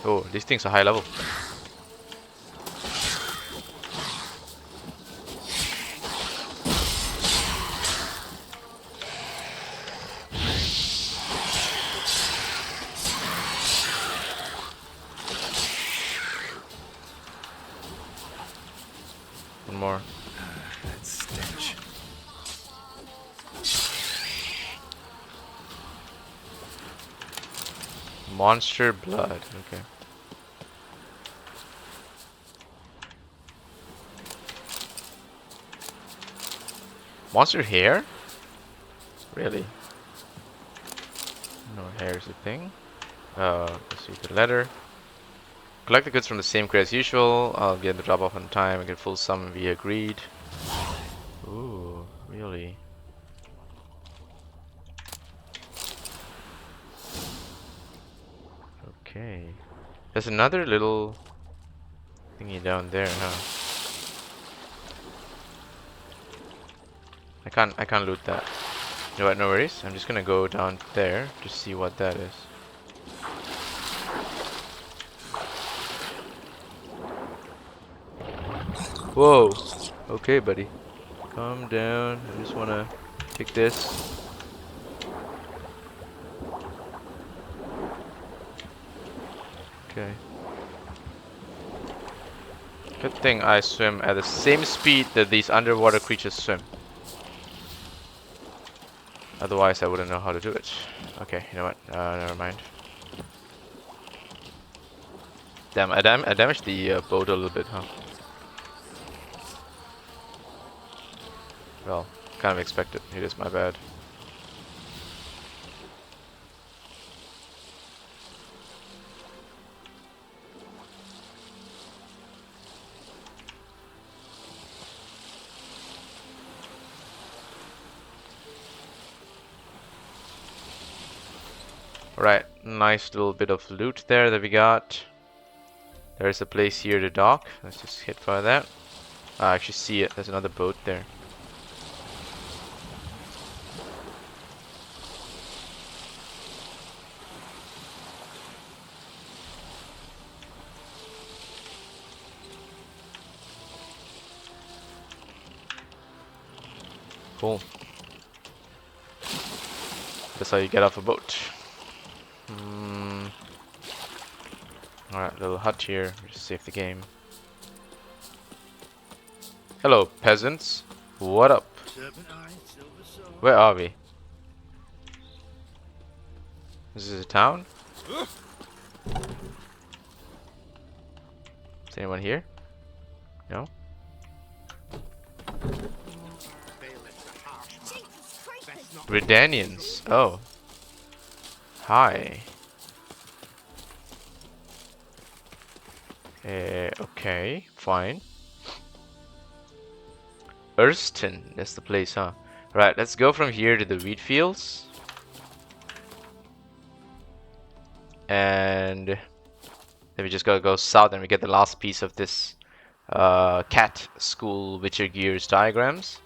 Oh, these things are high level. One more. That stench. Monster blood. Okay. Monster hair? Really? No, hair is a thing. Let's see the letter. Collect the goods from the same crate as usual. I'll get the drop off on time. I get full sum. We agreed. Ooh, really? Okay. There's another little thingy down there, huh? I can't loot that. You know what, no worries. I'm just gonna go down there to see what that is. Whoa! Okay, buddy. Calm down. I just wanna pick this. Okay. Good thing I swim at the same speed that these underwater creatures swim. Otherwise, I wouldn't know how to do it. Okay, you know what? Never mind. Damn, I damaged the boat a little bit, huh? Well, kind of expected. It is my bad. Right, nice little bit of loot there that we got. There's a place here to dock. Let's just hit for that. I actually see it. There's another boat there. Cool. That's how you get off a boat. Alright, little hut here. Just save the game. Hello, peasants. What up? Where are we? This is a town? Is anyone here? No? Redanians. Oh. Hi. Okay, fine. Erston, that's the place, huh? Right, let's go from here to the wheat fields. And then we just gotta go south and we get the last piece of this cat school Witcher Gears diagrams.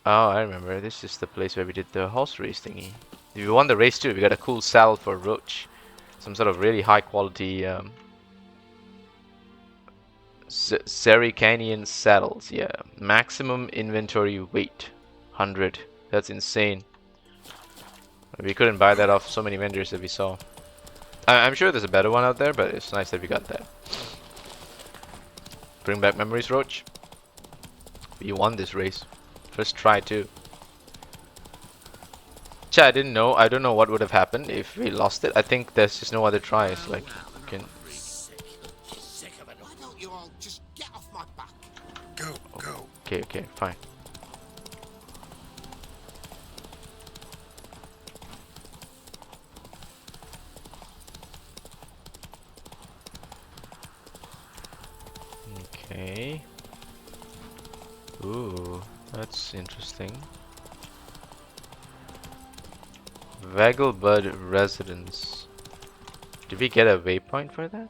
Oh, I remember. This is the place where we did the horse race thingy. We won the race too. We got a cool saddle for Roach. Some sort of really high quality Sericanian saddles. Yeah. Maximum inventory weight 100. That's insane. We couldn't buy that off so many vendors that we saw. I'm sure there's a better one out there, but it's nice that we got that. Bring back memories, Roach. We won this race. First try too. I didn't know. I don't know what would have happened if we lost it. I think there's just no other tries. Like, you can. Sick of it. Why don't you all just get off my back? Go, go. Okay, okay, fine. Okay. Ooh, that's interesting. Vagelbud Residence. Did we get a waypoint for that?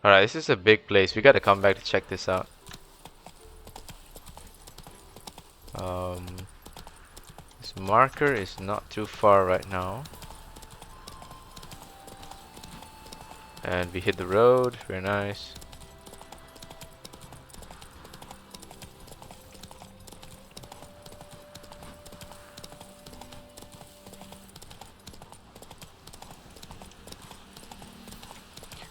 Alright, this is a big place. We gotta come back to check this out. This marker is not too far right now. And we hit the road. Very nice.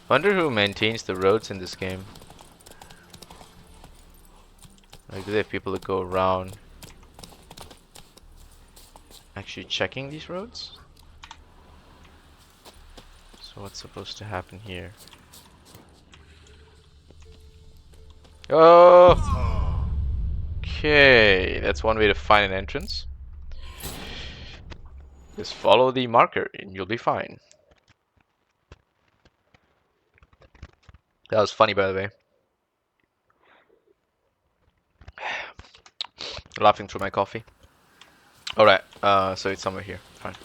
Wonder who maintains the roads in this game. Like, do they have people that go around actually checking these roads? So what's supposed to happen here? Oh! Okay, that's one way to find an entrance. Just follow the marker and you'll be fine. That was funny, by the way. Laughing through my coffee. Alright, so it's somewhere here. Fine.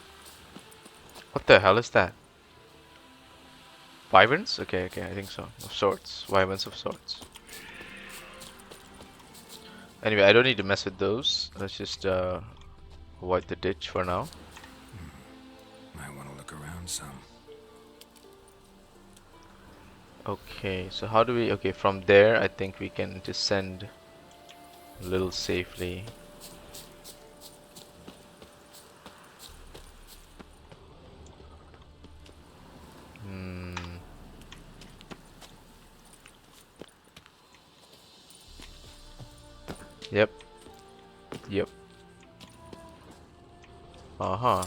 What the hell is that? Wyverns? Okay, okay, I think so. Of sorts. Wyverns of sorts. Anyway, I don't need to mess with those. Let's just avoid the ditch for now. Might want to look around some. Okay, so how do we... Okay, from there, I think we can descend a little safely. Yep. Yep. Uh-huh.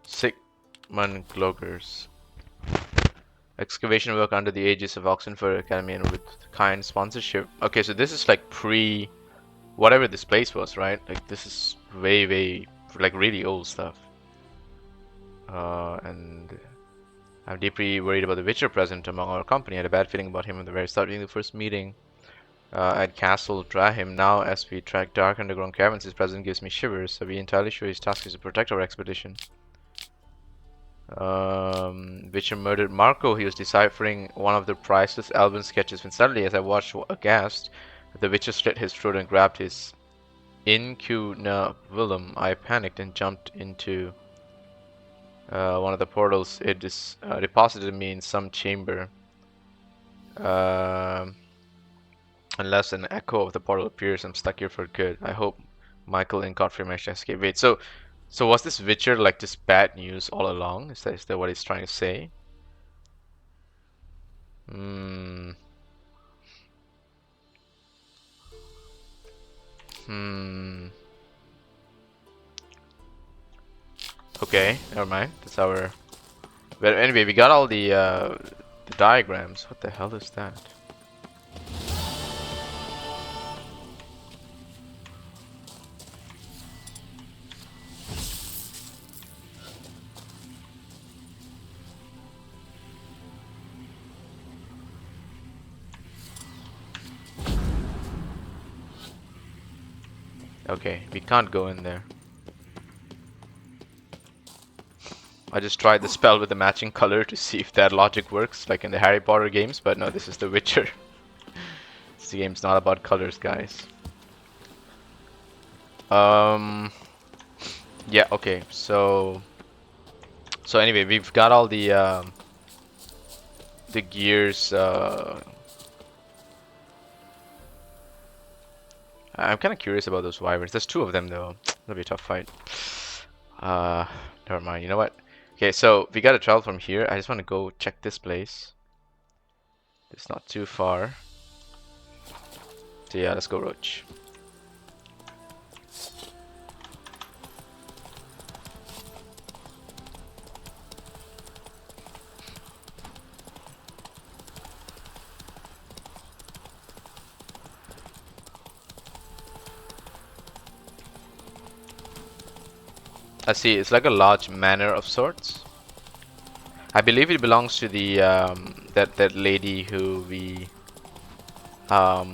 Sigmund Gloggers. Excavation work under the aegis of Oxenford Academy and with Kiyan sponsorship. Okay, so this is like pre... whatever this place was, right? Like, this is way, way... like, really old stuff. And... I'm deeply worried about the Witcher present among our company. I had a bad feeling about him at the very start during the first meeting at Castle Drahim. Now, as we track dark underground caverns, his presence gives me shivers. Are we entirely sure his task is to protect our expedition? Witcher murdered Marco. He was deciphering one of the priceless Alban sketches when suddenly, as I watched aghast, the Witcher slit his throat and grabbed his incunabulum. I panicked and jumped into one of the portals. It deposited me in some chamber. Unless an echo of the portal appears, I'm stuck here for good. I hope Michael and Godfrey managed to escape. Wait, so was this Witcher like just bad news all along? Is that what he's trying to say? Okay, never mind. That's our... But anyway, we got all the diagrams. What the hell is that? Okay, we can't go in there. I just tried the spell with the matching color to see if that logic works, like in the Harry Potter games, but no, this is The Witcher. This game's not about colors, guys. Yeah, okay, so anyway, we've got all the gears. I'm kind of curious about those wyverns. There's 2 of them though. That'll be a tough fight. Never mind. You know what? Okay, so we gotta travel from here. I just want to go check this place. It's not too far. So yeah, let's go Roach. I see. It's like a large manor of sorts. I believe it belongs to the that lady who we I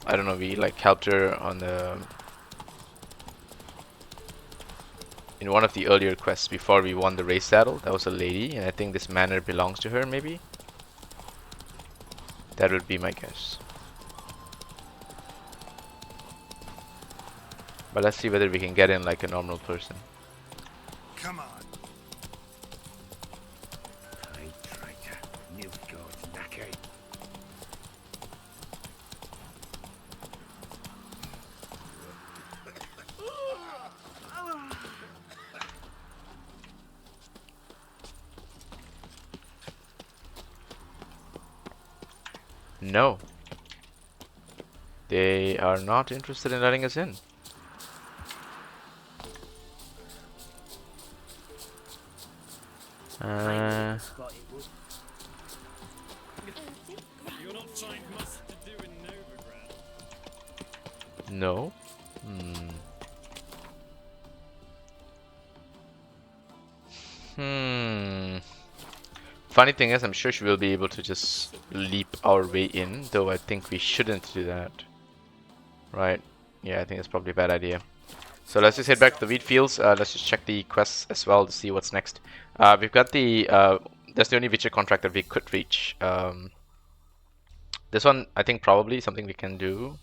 don't know, we like helped her on the in one of the earlier quests before we won the race saddle. That was a lady, and I think this manor belongs to her. Maybe that would be my guess. But let's see whether we can get in like a normal person. Come on. I tried to Nilfgaard's knacker. No. They are not interested in letting us in. No. Funny thing is, I'm sure she will be able to just leap our way in, though I think we shouldn't do that. Right. Yeah, I think that's probably a bad idea. So let's just head back to the wheat fields. Let's just check the quests as well to see what's next. We've got the that's the only Witcher contract that we could reach. This one, I think probably something we can do.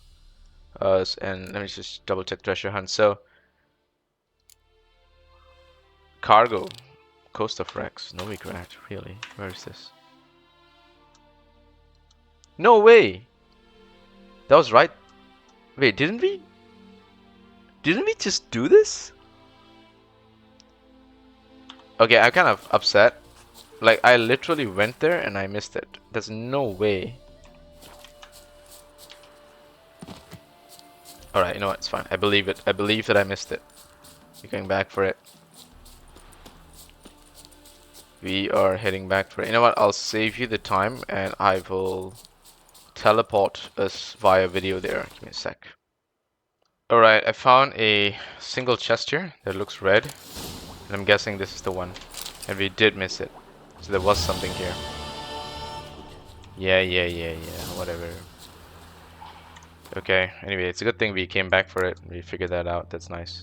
And let me just double check treasure hunt. So cargo, Coast of Rex, Novigrad. Really? Where is this? No way. That was right. Wait, didn't we? Didn't we just do this? Okay, I'm kind of upset. Like, I literally went there and I missed it. There's no way. Alright, you know what? It's fine. I believe it. I believe that I missed it. We're going back for it. We are heading back for it. You know what? I'll save you the time and I will teleport us via video there. Give me a sec. Alright, I found a single chest here that looks red. And I'm guessing this is the one. And we did miss it. So there was something here. Yeah, whatever. Okay, anyway, it's a good thing we came back for it. We figured that out. That's nice.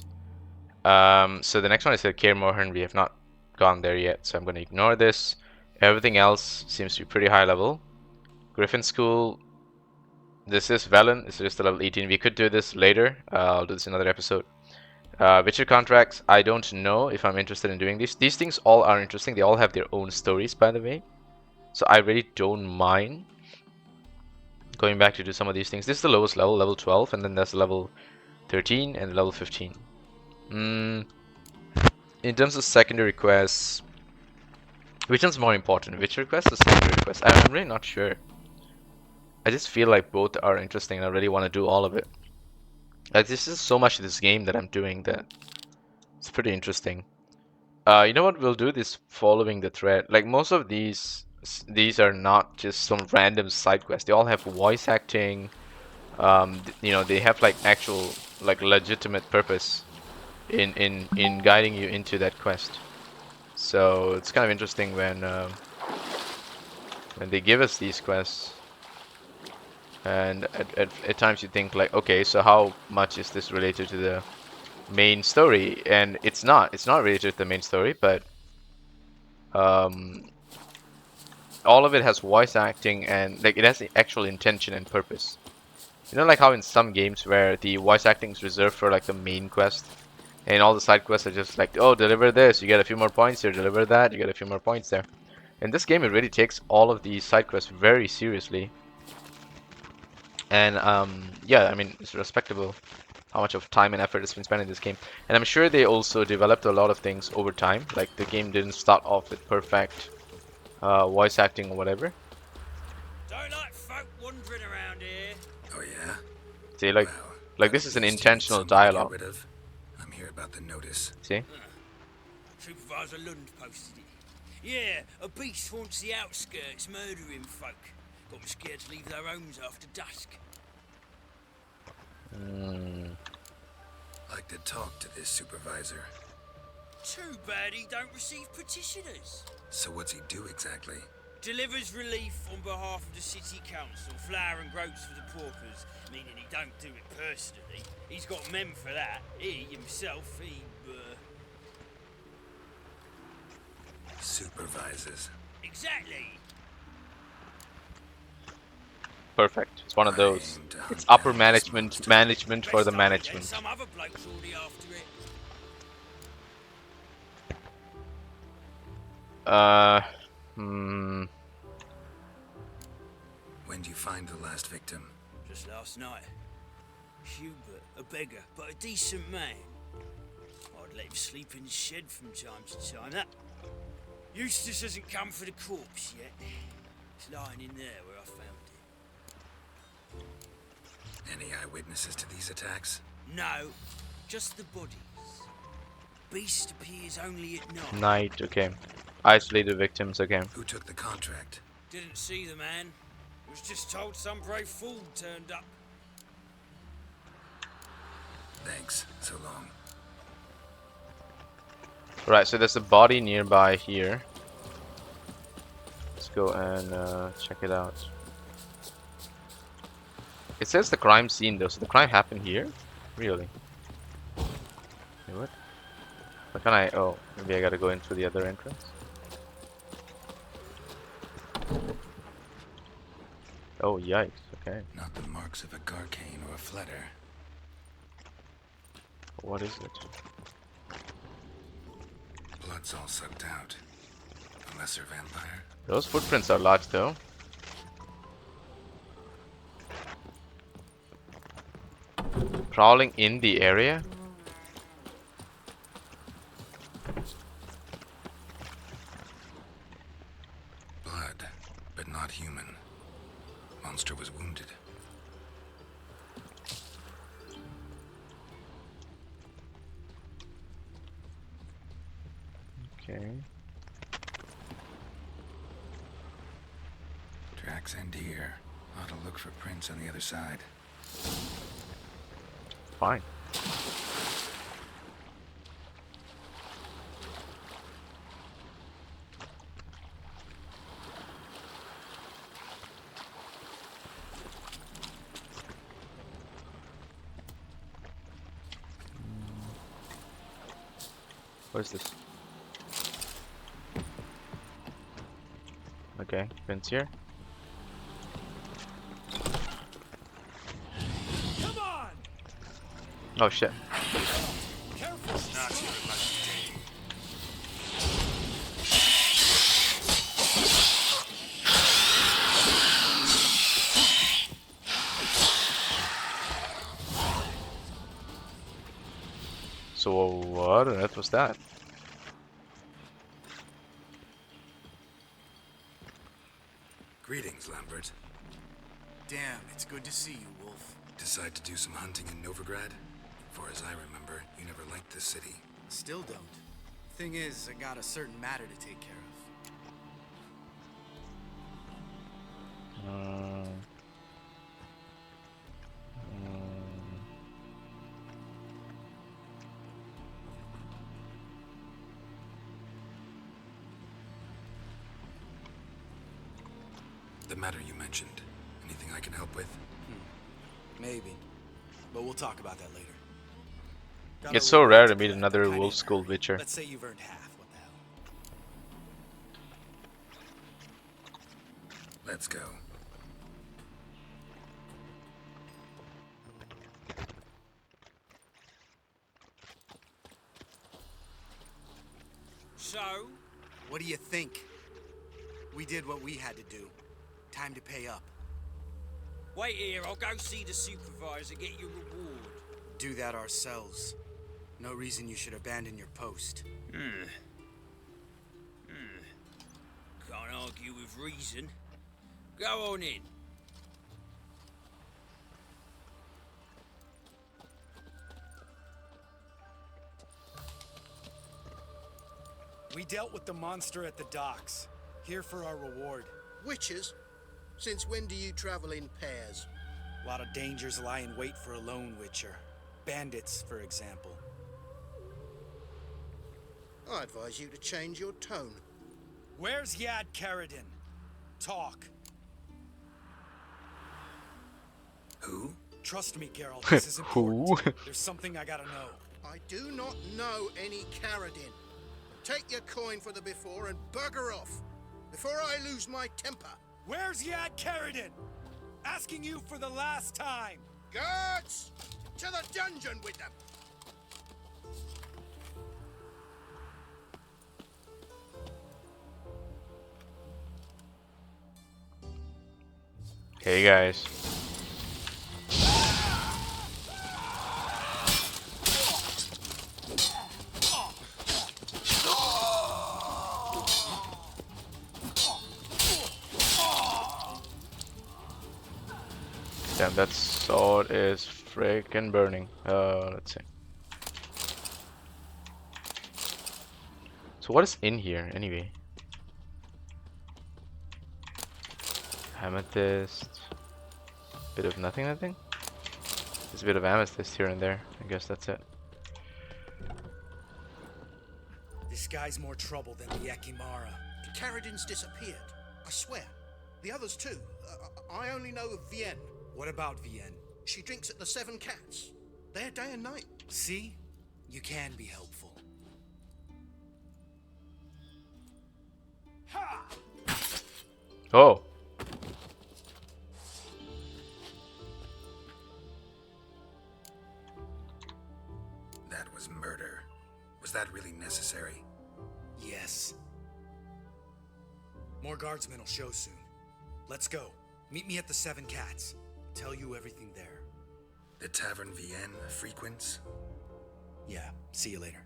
So the next one is the Kaer Morhen. We have not gone there yet, so I'm going to ignore this. Everything else seems to be pretty high level. Griffin School. This is Velen. It's just a level 18. We could do this later. I'll do this in another episode. Witcher contracts. I don't know if I'm interested in doing these. These things all are interesting. They all have their own stories, by the way. So I really don't mind going back to do some of these things. This is the lowest level, level 12, and then there's level 13 and level 15. In terms of secondary quests, which one's more important? Witcher quests or secondary quests? I'm really not sure. I just feel like both are interesting and I really want to do all of it. Like, this is so much of this game that I'm doing that it's pretty interesting. You know what we'll do? This following the thread. Like, most of these are not just some random side quests. They all have voice acting. You know, they have like actual, like legitimate purpose in guiding you into that quest. So it's kind of interesting when they give us these quests. And at times you think like, okay, so how much is this related to the main story? And it's not related to the main story, but um, all of it has voice acting and like it has the actual intention and purpose. You know, like how in some games where the voice acting is reserved for like the main quest, and all the side quests are just like, oh, deliver this, you get a few more points here, deliver that, you get a few more points there. In this game, it really takes all of these side quests very seriously, and yeah, I mean, it's respectable how much of time and effort has been spent in this game. And I'm sure they also developed a lot of things over time. Like the game didn't start off with perfect voice acting or whatever. Don't like folk wandering around here. Oh, yeah? See, Wow. like Gotta this is be an a stupid intentional someone to get dialogue. rid of. I'm here about the notice. See? Supervisor Lund posted it. Yeah, a beast haunts the outskirts, murdering folk. Got them scared to leave their homes after dusk. Like to talk to this supervisor. Too bad he don't receive petitioners. So what's he do exactly? Delivers relief on behalf of the city council, flour and groats for the paupers, meaning he don't do it personally. He's got men for that. He himself, Supervises. Exactly. Perfect. It's one of those. Aim to It's hunt upper down this management, monster. management for the Best idea, management. Some other bloke's already after it. Hmm. When'd you find the last victim? Just last night. Hubert, a beggar, but a decent man. I'd let him sleep in the shed from time to time. That Eustace hasn't come for the corpse yet. It's lying in there where I found it. Any eyewitnesses to these attacks? No, just the bodies. Beast appears only at night. Night. Okay. Isolated victims. Okay. Who took the contract? Didn't see the man. Was just told some brave fool turned up. Thanks. So long. Right. So there's a body nearby here. Let's go and check it out. It says the crime scene though, so the crime happened here? Really? Wait, what? How can I? Oh, maybe I gotta go in through the other entrance. Oh, yikes. Okay. Not the marks of a garcane or a fletter. What is it? Blood's all sucked out. A lesser vampire? Those footprints are large though. Prowling in the area? Blood, but not human. Monster was wounded. Okay. Tracks end here. Ought to look for prints on the other side. Fine. What is this? Okay, prints here. Come on! Oh shit. So what on earth was that? Greetings, Lambert. Damn, it's good to see you, Wolf. Decide to do some hunting in Novigrad? For as I remember, you never liked this city. Still don't. Thing is, I got a certain matter to take care of. The matter you mentioned. Anything I can help with? Maybe. But we'll talk about that later. Got It's a so reward rare to to meet collect, another kinda in Wolf a School hurry. Witcher. Let's say you've earned half. What the hell? Let's go. So, What do you think? We did what we had to do. Time to pay up. wait here, I'll go see the supervisor, get your reward. Do that ourselves. No reason you should abandon your post. Can't argue with reason. Go on in. We dealt with the monster at the docks. Here for our reward. Witches? Since when do you travel in pairs? A lot of dangers lie in wait for a lone witcher. Bandits, for example. I advise you to change your tone. Where's Yad Karadin? Talk. Who? Trust me, Geralt, this is important. Who? There's something I gotta know. I do not know any Karadin. Take your coin for the before and bugger off, before I lose my temper. Where's Yad Karadin? Asking you for the last time. Guards! To the dungeon with them! Hey guys. Damn, that sword is freaking burning. Let's see. So what is in here anyway? Amethyst. Bit of nothing, I think. There's a bit of amethyst here and there. I guess that's it. This guy's more trouble than the Yakimara. Karadin's disappeared. I swear. The others too. I only know of Vienne. What about Vienne? She drinks at the Seven Cats. There day and night. See? You can be helpful. Oh! That was murder. Was that really necessary? Yes. More guardsmen will show soon. Let's go. Meet me at the Seven Cats. Tell you everything there. The Tavern Vienne frequents? Yeah, see you later.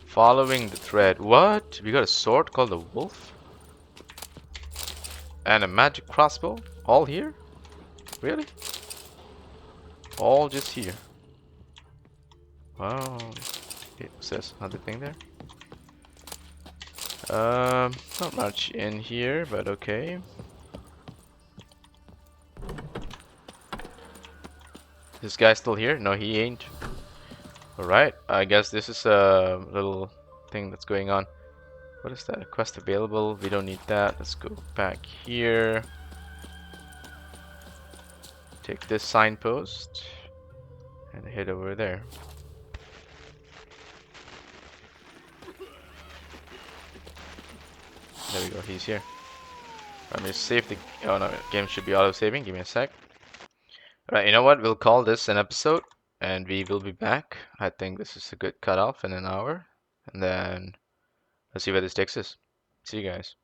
Following the thread. What? We got a sword called the Wolf? And a magic crossbow? All here? Really? All just here. Wow. It says another thing there. Not much in here, but okay. This guy still here? No, he ain't. Alright, I guess this is a little thing that's going on. What is that? Quest available. We don't need that. Let's go back here. Take this signpost and head over there. There we go, he's here. Let me save the... Oh no, game should be auto-saving. Give me a sec. Alright, you know what? We'll call this an episode and we will be back. I think this is a good cutoff in an hour. And then let's see where this takes us. See you guys.